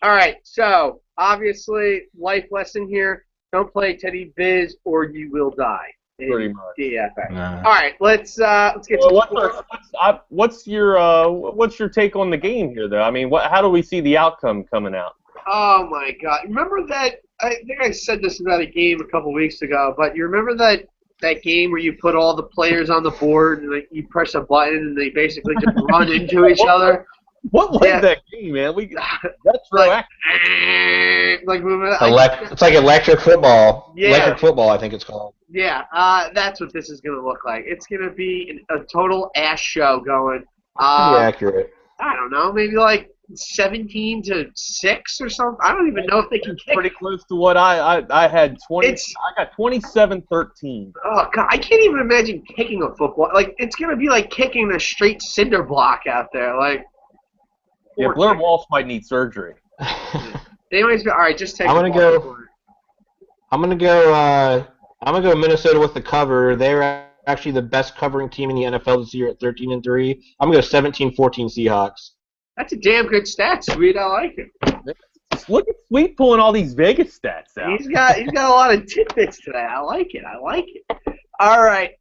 All right, so obviously life lesson here. Don't play Teddy Biz or you will die. Pretty much. DFA. Nah. All right, let's get to what's your take on the game here, though? I mean, how do we see the outcome coming out? Oh my God! Remember that? I think I said this about a game a couple weeks ago, but you remember that game where you put all the players on the board and you press a button and they basically just run into each other? What was that game, man? That's like moving. It's like electric football. Yeah. Electric football, I think it's called. Yeah, that's what this is going to look like. It's going to be a total ass show going. Pretty accurate. I don't know, maybe like 17-6 or something. I don't even know if they can kick. Pretty close to what I had. I got 27-13. Oh God, I can't even imagine kicking a football. Like it's going to be like kicking a straight cinder block out there. Like. Yeah, Blair Walsh might need surgery. Anyways, all right, just take. I'm gonna go Minnesota with the cover. They're actually the best covering team in the NFL this year at 13-3. I'm gonna go 17-14 Seahawks. That's a damn good stat, Sweet. I like it. Look at Sweet pulling all these Vegas stats out. He's got a lot of tidbits today. I like it. All right,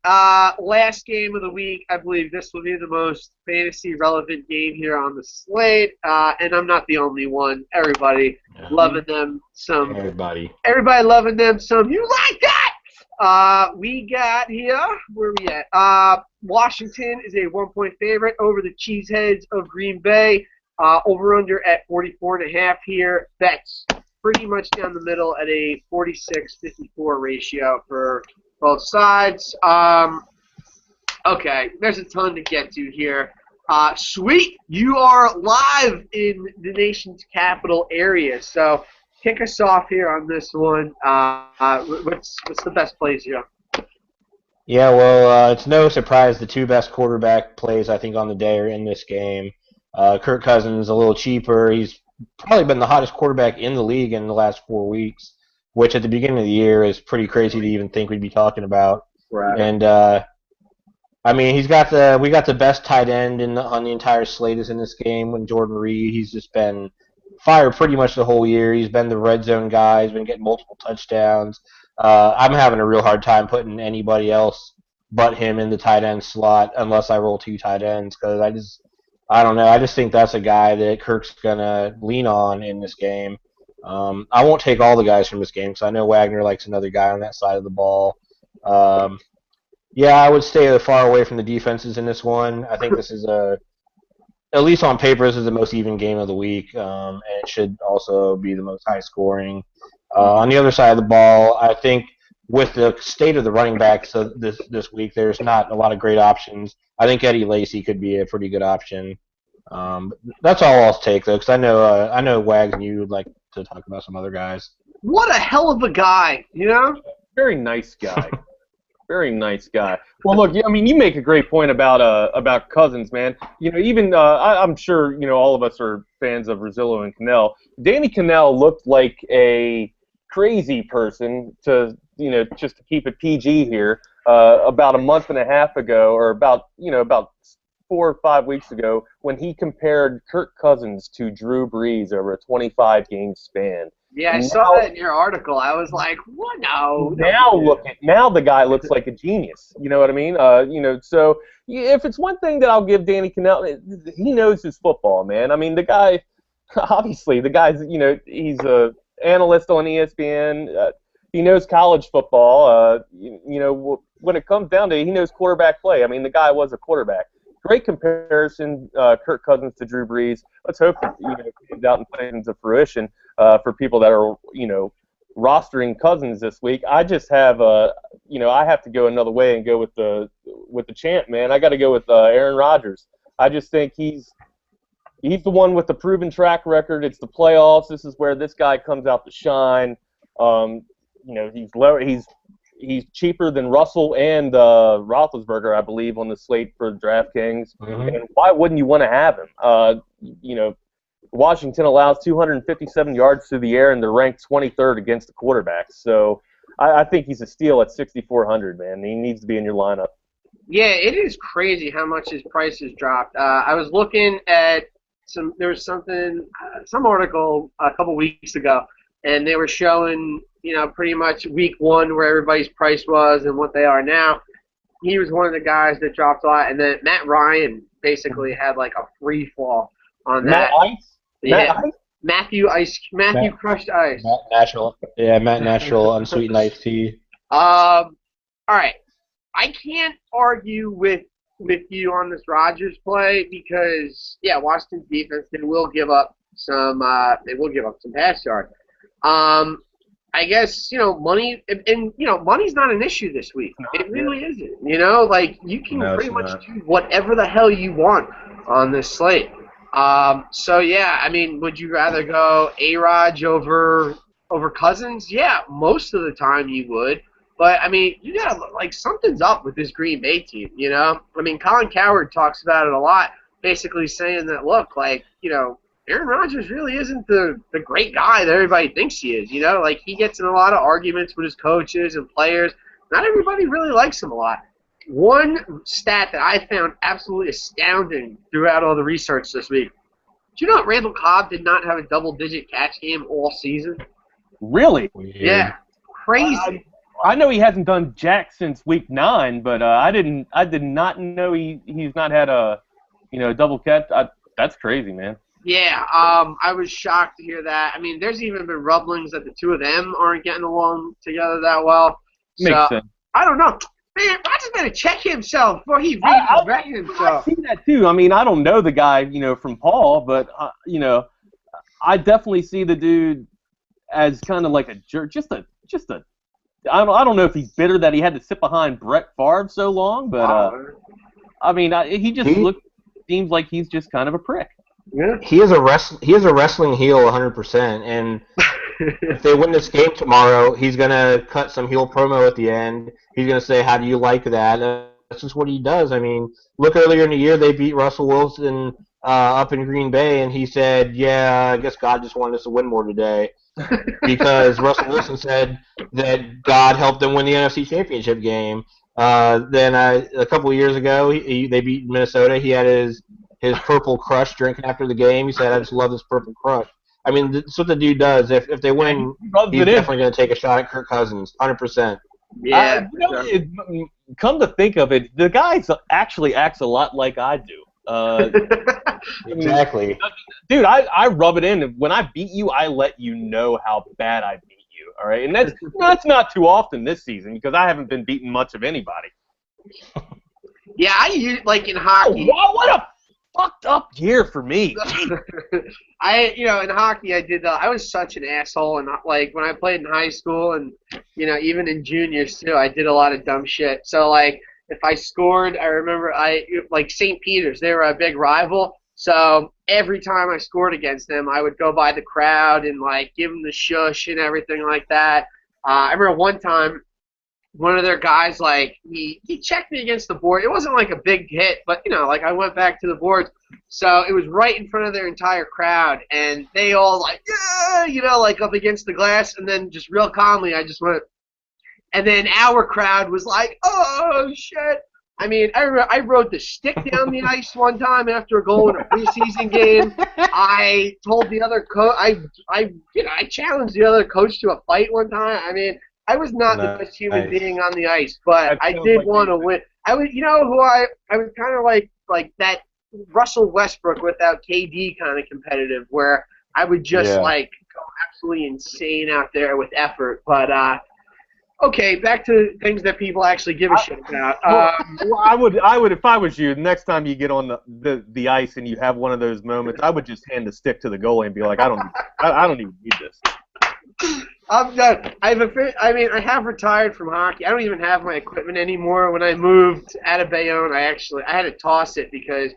last game of the week. I believe this will be the most fantasy-relevant game here on the slate, and I'm not the only one. Everybody loving them some. Everybody loving them some. You like that? We got here. Where are we at? Washington is a 1-point favorite over the Cheeseheads of Green Bay. Over/under at 44.5 here. Bets pretty much down the middle at a 46-54 ratio for both sides. Okay, there's a ton to get to here. Sweet, you are live in the nation's capital area, so kick us off here on this one. What's the best plays here? Yeah, well, it's no surprise the 2 best quarterback plays I think on the day are in this game. Kirk Cousins a little cheaper. He's probably been the hottest quarterback in the league in the last 4 weeks, which at the beginning of the year is pretty crazy to even think we'd be talking about. Right. And I mean, we got the best tight end on the entire slate is in this game. When Jordan Reed, he's just been fire pretty much the whole year. He's been the red zone guy. He's been getting multiple touchdowns. I'm having a real hard time putting anybody else but him in the tight end slot unless I roll 2 tight ends because I don't know. I just think that's a guy that Kirk's gonna lean on in this game. I won't take all the guys from this game because I know Wagner likes another guy on that side of the ball. Yeah, I would stay far away from the defenses in this one. I think this is at least on paper, this is the most even game of the week, and it should also be the most high scoring. On the other side of the ball, I think with the state of the running backs this week, there's not a lot of great options. I think Eddie Lacy could be a pretty good option. That's all I'll take though, because I know Wags and you would like to talk about some other guys. What a hell of a guy, you know? Very nice guy. Very nice guy. Well, look, I mean, you make a great point about Cousins, man. Even I'm sure all of us are fans of Rosillo and Cannell. Danny Cannell looked like a crazy person just to keep it PG here. About a month and a half ago, or about 4 or 5 weeks ago, when he compared Kirk Cousins to Drew Brees over a 25-game span. Yeah, I saw that in your article. I was like, what? No. Now the guy looks like a genius. You know what I mean? So if it's one thing that I'll give Danny Cannell, he knows his football, man. I mean, the guy, obviously, he's a analyst on ESPN. He knows college football. When it comes down to it, he knows quarterback play. I mean, the guy was a quarterback. Great comparison, Kirk Cousins to Drew Brees. Let's hope that it comes out and plays into fruition for people that are rostering Cousins this week. I just have I have to go another way and go with the champ, man. I got to go with Aaron Rodgers. I just think he's the one with the proven track record. It's the playoffs. This is where this guy comes out to shine. He's low. He's cheaper than Russell and Roethlisberger, I believe, on the slate for DraftKings. Mm-hmm. And why wouldn't you want to have him? Washington allows 257 yards through the air, and they're ranked 23rd against the quarterbacks. So I think he's a steal at 6,400, man. He needs to be in your lineup. Yeah, it is crazy how much his price has dropped. I was looking at some article a couple weeks ago, and they were showing pretty much week one where everybody's price was and what they are now. He was one of the guys that dropped a lot, and then Matt Ryan basically had like a free fall on that. Matthew Crushed Ice. Matt Natural unsweetened iced tea. All right, I can't argue with you on this Rodgers play because Washington's defense they will give up some pass yards. I guess, money, and, money's not an issue this week. It really isn't. You can pretty much do whatever the hell you want on this slate. Would you rather go A-Rod over Cousins? Yeah, most of the time you would. But, you gotta, something's up with this Green Bay team, Colin Cowherd talks about it a lot, basically saying that, look, Aaron Rodgers really isn't the great guy that everybody thinks he is, he gets in a lot of arguments with his coaches and players. Not everybody really likes him a lot. One stat that I found absolutely astounding throughout all the research this week. Do you know that Randall Cobb did not have a double-digit catch game all season? Really? Yeah. Crazy. I know he hasn't done jack since week 9, but I did not know he's not had a double catch. That's crazy, man. Yeah, I was shocked to hear that. There's even been rumblings that the two of them aren't getting along together that well. Makes sense. I don't know. Man, Rodgers better check himself before he redirect himself. I see that too. I don't know the guy, from Paul, but I definitely see the dude as kind of like a jerk. I don't know if he's bitter that he had to sit behind Brett Favre so long, but seems like he's just kind of a prick. Yeah. He is a wrestling heel 100%, and if they win this game tomorrow, he's gonna cut some heel promo at the end. He's gonna say, "How do you like that?" That's just what he does. Look earlier in the year they beat Russell Wilson up in Green Bay, and he said, "Yeah, I guess God just wanted us to win more today," because Russell Wilson said that God helped them win the NFC Championship game. Then a couple of years ago, they beat Minnesota. He had his Purple Crush drink after the game. He said, "I just love this Purple Crush." That's what the dude does. If they win, he's definitely going to take a shot at Kirk Cousins, 100%. Yeah. Come to think of it, the guy actually acts a lot like I do. Exactly. Dude, I rub it in. When I beat you, I let you know how bad I beat you. All right, and that's not too often this season because I haven't been beating much of anybody. Yeah, I use in hockey. Oh, what a fucked up year for me. In hockey, I was such an asshole, and when I played in high school, and even in juniors too, I did a lot of dumb shit. So if I scored, I remember St. Peter's, they were a big rival. So every time I scored against them, I would go by the crowd and give them the shush and everything like that. I remember one time one of their guys, like, he checked me against the board. It wasn't like a big hit, but, like, I went back to the boards. So it was right in front of their entire crowd, and they all, like, yeah, like up against the glass, and then just real calmly I just went. And then our crowd was like, oh, shit. I mean, I rode the stick down the ice one time after a goal in a preseason game. I told the other coach, I challenged the other coach to a fight one time. I mean, I was not the best human being on the ice, but I did want to win. I was, who I was kind of like that Russell Westbrook without KD kind of competitive, where I would just like go absolutely insane out there with effort, but. Okay, back to things that people actually give a shit about. Well, I would, if I was you, next time you get on the ice and you have one of those moments, I would just hand the stick to the goalie and be like, I don't even need this. I'm done. I have retired from hockey. I don't even have my equipment anymore. When I moved out of Bayonne, I had to toss it because,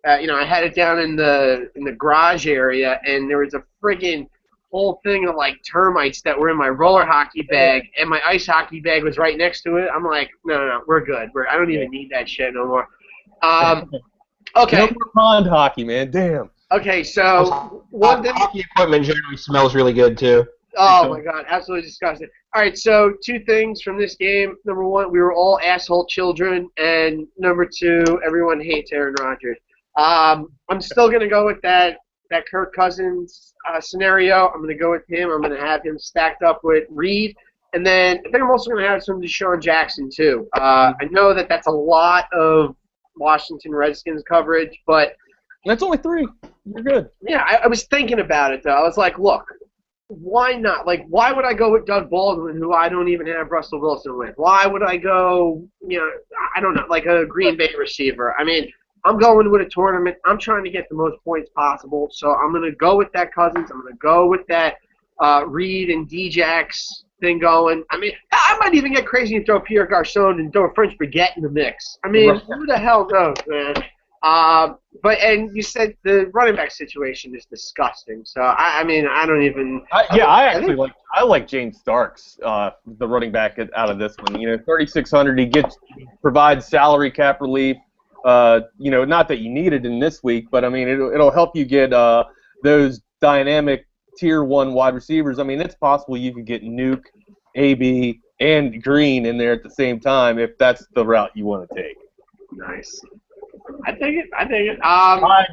I had it down in the garage area, and there was a friggin' whole thing of like termites that were in my roller hockey bag, and my ice hockey bag was right next to it. I'm like, no, we're good. I don't even need that shit no more. Okay. No more pond hockey, man. Damn. Okay, so one thing. Hockey equipment generally smells really good too. Oh my god, absolutely disgusting. All right, so two things from this game. Number one, we were all asshole children, and number two, everyone hates Aaron Rodgers. I'm still gonna go with that Kirk Cousins scenario. I'm going to go with him. I'm going to have him stacked up with Reed. And then I think I'm also going to have some Deshaun Jackson, too. I know that's a lot of Washington Redskins coverage, but... That's only 3. You're good. Yeah, I was thinking about it, though. I was like, look, why not? Like, why would I go with Doug Baldwin, who I don't even have Russell Wilson with? Why would I go, I don't know, like a Green Bay receiver? I mean... I'm going with a tournament. I'm trying to get the most points possible, so I'm going to go with that Cousins. I'm going to go with that Reed and Djax thing going. I mean, I might even get crazy and throw Pierre Garçon and throw a French baguette in the mix. I mean, who the hell knows, man? And you said the running back situation is disgusting. So I mean, I don't even. I like James Starks, the running back out of this one. 3,600. He provides salary cap relief. Not that you need it in this week, but I mean, it'll help you get those dynamic tier 1 wide receivers. I mean, it's possible you could get Nuke, AB, and Green in there at the same time if that's the route you want to take. Nice. I think it. I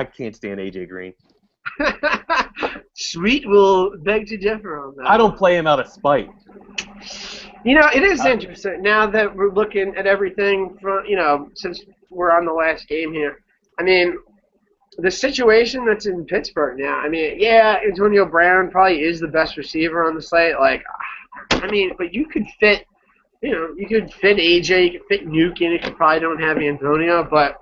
can't stand AJ Green. Sweet will beg to differ on that. I don't play him out of spite. It is interesting now that we're looking at everything from, since we're on the last game here. I mean, the situation that's in Pittsburgh now, I mean, yeah, Antonio Brown probably is the best receiver on the slate. Like, I mean, but you could fit, you could fit AJ, you could fit Nuke in if you probably don't have Antonio, but,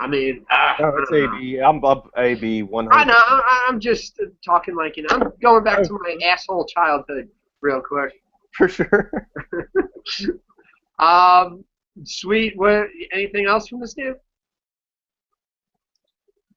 I mean, it's AB. I'm up AB 100. I know, I'm just talking like, I'm going back to my asshole childhood real quick. For sure. Sweet. Anything else from this game?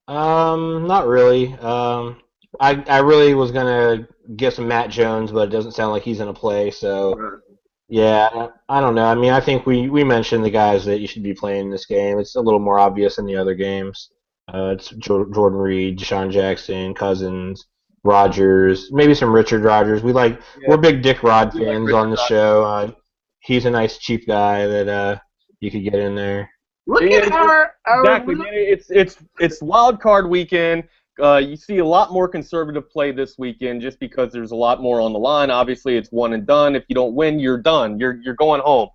Not really. I really was gonna get some Matt Jones, but it doesn't sound like he's gonna play. So, yeah, I don't know. I mean, I think we mentioned the guys that you should be playing in this game. It's a little more obvious than the other games. It's Jordan Reed, Deshaun Jackson, Cousins. Rodgers, maybe some Richard Rodgers. We're big Dick Rod fans on the show. He's a nice cheap guy that you could get in there. Look at our exactly, man. It's wild card weekend. You see a lot more conservative play this weekend just because there's a lot more on the line. Obviously, it's one and done. If you don't win, you're done. You're going home.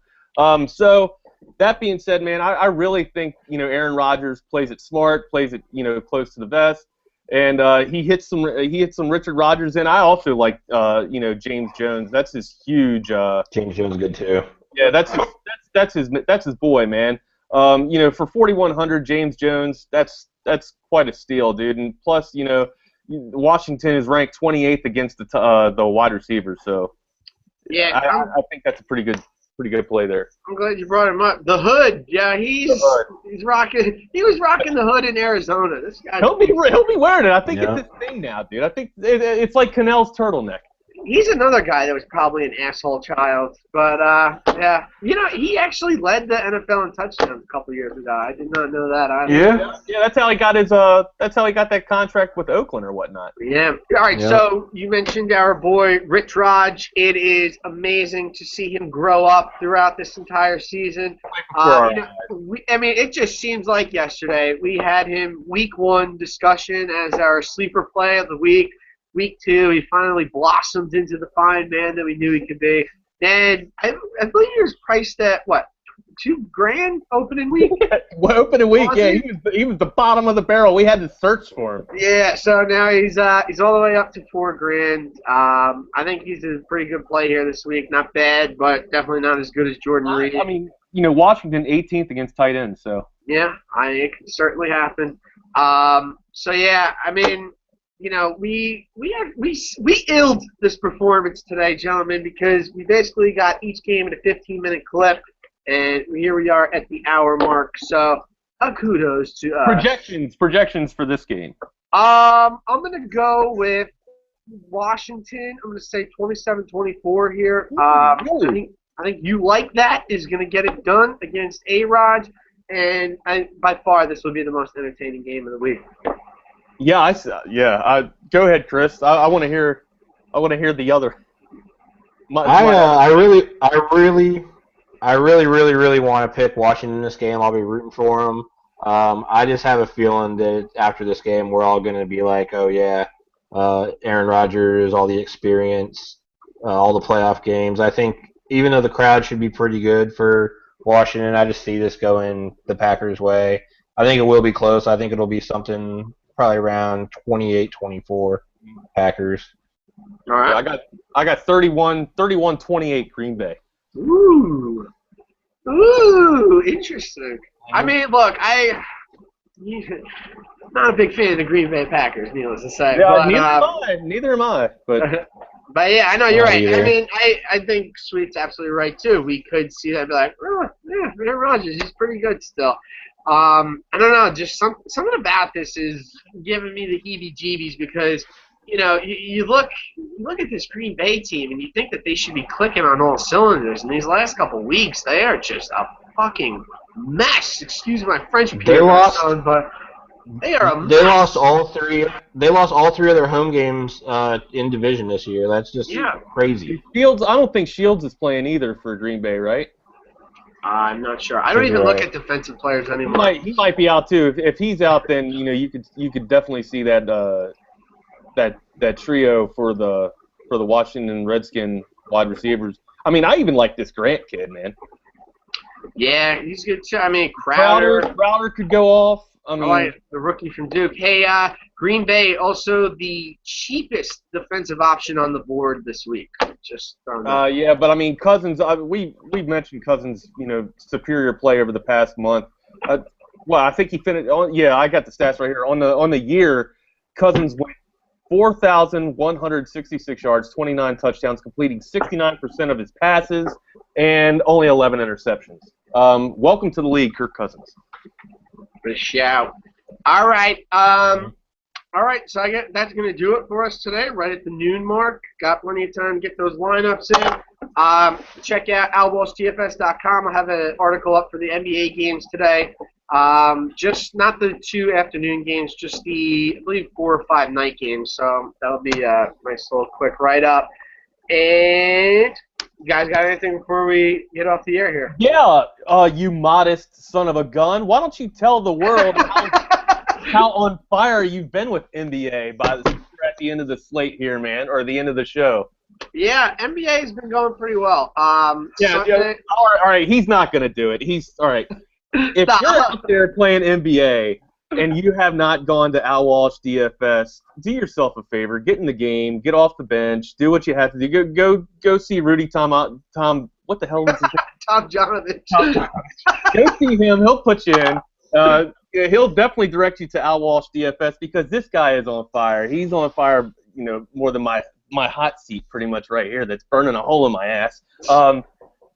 So that being said, man, I really think Aaron Rodgers plays it smart, plays it close to the vest. And he hits some Richard Rodgers, and I also like James Jones. That's his huge. James Jones is good too. Yeah, that's his boy, man. For 4,100, James Jones, that's quite a steal, dude. And plus, Washington is ranked 28th against the wide receivers, so yeah, I think that's a pretty good play there. I'm glad you brought him up. The Hood, yeah, he's rocking. He was rocking the Hood in Arizona. This guy. He'll be wearing it. I think it's his thing now, dude. I think it's like Cannell's turtleneck. He's another guy that was probably an asshole child, but yeah, he actually led the NFL in touchdowns a couple years ago. I did not know that either. Yeah, that's how he got that contract with Oakland or whatnot. Yeah. All right. Yep. So you mentioned our boy Rich Raj. It is amazing to see him grow up throughout this entire season. It just seems like yesterday we had him week 1 discussion as our sleeper play of the week. Week 2, he finally blossomed into the fine man that we knew he could be. And I believe he was priced at, what, $2,000 opening week? Opening week, yeah. He was the bottom of the barrel. We had to search for him. Yeah, so now he's all the way up to $4,000. I think he's a pretty good play here this week. Not bad, but definitely not as good as Jordan Reed. I mean, Washington 18th against tight ends, so. Yeah, it can certainly happen. So yeah, I mean, we illed this performance today, gentlemen, because we basically got each game in a 15-minute clip, and here we are at the hour mark. So, kudos to us. Projections for this game. I'm gonna go with Washington. I'm gonna say 27-24 here. I think you like that is gonna get it done against A-Rod, and by far this will be the most entertaining game of the week. Yeah, go ahead, Chris. I want to hear the other. I really want to pick Washington in this game. I'll be rooting for them. I just have a feeling that after this game, we're all going to be like, oh yeah, Aaron Rodgers, all the experience, all the playoff games. I think even though the crowd should be pretty good for Washington, I just see this going the Packers' way. I think it will be close. I think it'll be something probably around 28-24 Packers. All right. Yeah, I got 31-28 Green Bay. Ooh, interesting. I mean, look, I'm not a big fan of the Green Bay Packers, needless to say. Yeah, neither am I. But but yeah, I know you're right. Either. I mean, I think Sweet's absolutely right too. We could see that and be like, oh, yeah, Aaron Rodgers, he's pretty good still. I don't know, just something about this is giving me the heebie-jeebies because, you look at this Green Bay team and you think that they should be clicking on all cylinders. And these last couple weeks, they are just a fucking mess. Excuse my French, but they are a mess. They lost all three. They lost all 3 of their home games in division this year. That's just crazy. Shields, I don't think Shields is playing either for Green Bay, right? I'm not sure. I don't even look at defensive players anymore. He might be out too. If he's out, then you could definitely see that that trio for the Washington Redskin wide receivers. I mean, I even like this Grant kid, man. Yeah, he's good too. I mean, Crowder could go off. I like the rookie from Duke. Hey, Green Bay also the cheapest defensive option on the board this week. Just yeah, but I mean Cousins. We've mentioned Cousins. Superior play over the past month. Well, I think he finished. I got the stats right here on the year. Cousins went 4,166 yards, 29 touchdowns, completing 69% of his passes, and only 11 interceptions. Welcome to the league, Kirk Cousins. For a shout. All right. So I guess that's going to do it for us today, right at the noon mark. Got plenty of time to get those lineups in. Check out owlballsgfs.com. I have an article up for the NBA games today. Just not the 2 afternoon games, just the, I believe, 4 or 5 night games. So that'll be a nice little quick write-up. And you guys got anything before we get off the air here? Yeah, you modest son of a gun. Why don't you tell the world how on fire you've been with NBA at the end of the slate here, man, or the end of the show? Yeah, NBA has been going pretty well. Yeah. All right, he's not going to do it. All right. If you're out there playing NBA and you have not gone to Al Walsh DFS, do yourself a favor. Get in the game. Get off the bench. Do what you have to do. Go see Rudy Tom. What the hell is his name? Tom Jonovich. Go see him. He'll put you in. He'll definitely direct you to Al Walsh DFS because this guy is on fire. He's on fire, more than my hot seat pretty much right here that's burning a hole in my ass.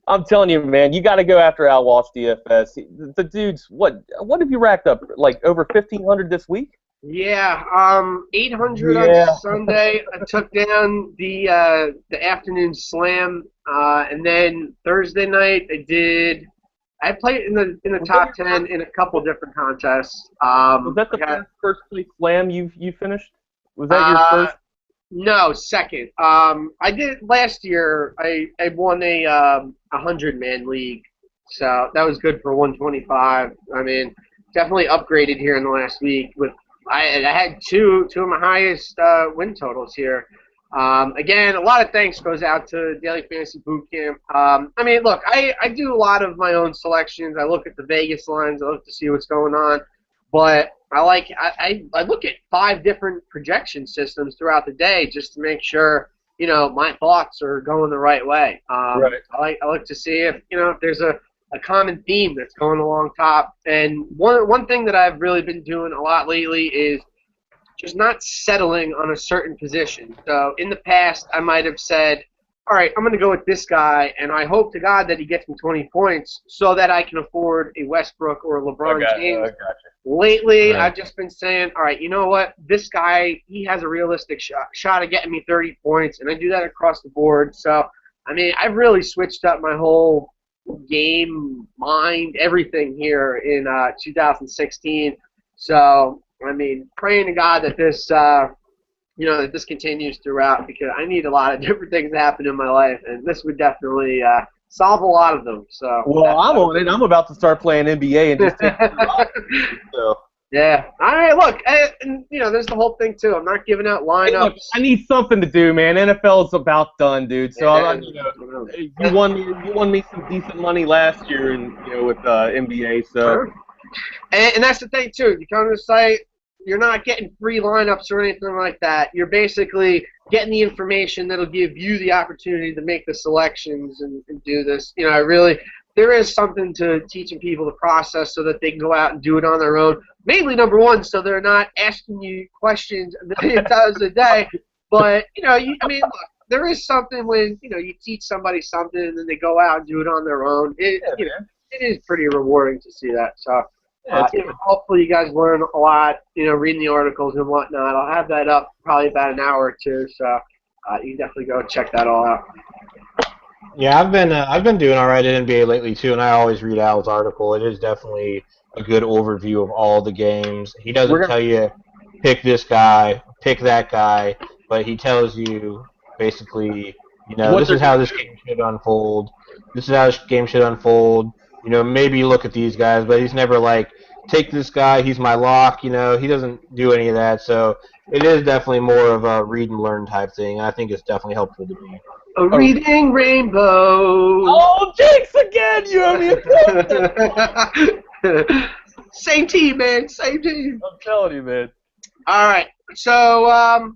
I'm telling you, man, you got to go after Al Walsh DFS. The dude's, what have you racked up, like over 1,500 this week? Yeah, 800 on Yeah. Sunday. I took down the afternoon slam, and then Thursday night I played in the Was that top your 10 in a couple different contests. was that I the got first place slam you finished? Was that your uh first? no second. I did last year. I won a 100-man league, so that was good for 125. I mean, definitely upgraded here in the last week. I had two of my highest win totals here. Again, a lot of thanks goes out to Daily Fantasy Boot Camp. I mean, look, I do a lot of my own selections. I look at the Vegas lines. I look to see what's going on. But I look at 5 different projection systems throughout the day just to make sure my thoughts are going the right way. Right. I like to see if there's a common theme that's going along top. And one thing that I've really been doing a lot lately is just not settling on a certain position. So in the past, I might have said, all right, I'm going to go with this guy, and I hope to God that he gets me 20 points so that I can afford a Westbrook or a LeBron James. I got Lately, Right. I've just been saying, all right, you know what? This guy, he has a realistic shot of getting me 30 points, and I do that across the board. So, I mean, I've really switched up my whole game, mind, everything here in 2016. So, I mean, praying to God that this continues throughout because I need a lot of different things to happen in my life, and this would definitely solve a lot of them. So, Well, I'm on it. I'm about to start playing NBA and just take so. Yeah. All right. Look, and there's the whole thing too. I'm not giving out Hey, lineups. look, I need something to do, man. NFL's about done, dude. So you won me some decent money last year, and with NBA. So And that's the thing too. You come to the site, you're not getting free lineups or anything like that. You're basically getting the information that'll give you the opportunity to make the selections and do this. There is something to teaching people the process so that they can go out and do it on their own. Mainly, number one, so they're not asking you questions a million times a day. But look, there is something when you teach somebody something and then they go out and do it on their own. It is pretty rewarding to see that. So. Hopefully you guys learn a lot, reading the articles and whatnot. I'll have that up probably about an hour or two, so you can definitely go check that all out. Yeah, I've been doing all right at NBA lately too, and I always read Al's article. It is definitely a good overview of all the games. He doesn't tell you pick this guy, pick that guy, but he tells you basically, this is how this game should unfold. This is how this game should unfold. Maybe look at these guys, but he's never like, take this guy, he's my lock. He doesn't do any of that. So it is definitely more of a read and learn type thing. I think it's definitely helpful to me. A reading rainbow. Oh, Jinx again! You owe me a point. Same team, man. Same team. I'm telling you, man. All right. So,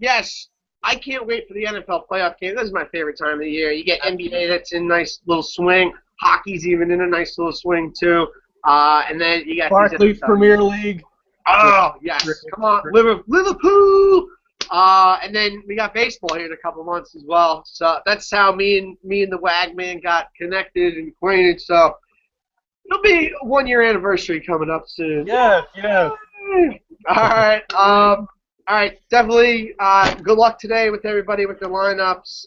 yes, I can't wait for the NFL playoff game. This is my favorite time of the year. You get NBA that's in a nice little swing. Hockey's even in a nice little swing, too. And then you got Barclays Premier League. Oh, yes. Come on. Liverpool. And then we got baseball here in a couple months as well. So that's how me and the Wagman got connected and acquainted. So it'll be a 1-year anniversary coming up soon. Yes. All right. All right. Definitely good luck today with everybody with their lineups.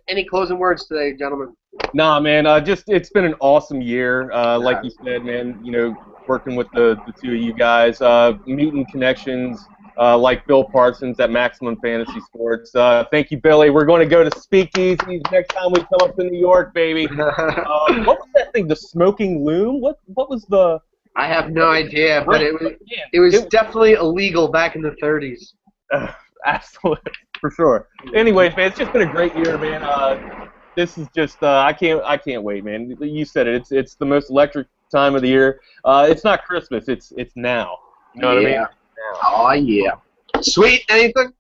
Any closing words today, gentlemen? Nah, man. It's been an awesome year. Like you said, man. Working with the two of you guys, meeting connections. Like Bill Parsons at Maximum Fantasy Sports. Thank you, Billy. We're going to go to Speakeasies next time we come up to New York, baby. What was that thing? The Smoking Loom? What was the? I have no idea, but it was definitely illegal back in the 30s. Absolutely, for sure. Anyways, man, it's just been a great year, man. This is just I can't wait, man. You said it. It's the most electric time of the year. It's not Christmas. It's now. You know what I mean? Oh, yeah. Sweet. Anything?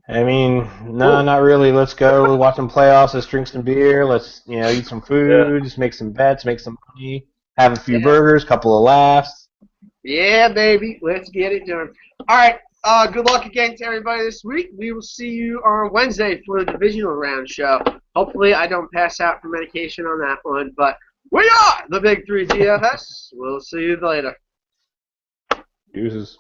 I mean, no, not really. Let's go watch some playoffs. Let's drink some beer. Let's, eat some food. Just make some bets, make some money, have a few burgers, couple of laughs. Yeah, baby. Let's get it done. All right. Good luck again to everybody this week. We will see you on Wednesday for the divisional round show. Hopefully I don't pass out for medication on that one, but we are the Big 3 DFS. We'll see you later. Deuces.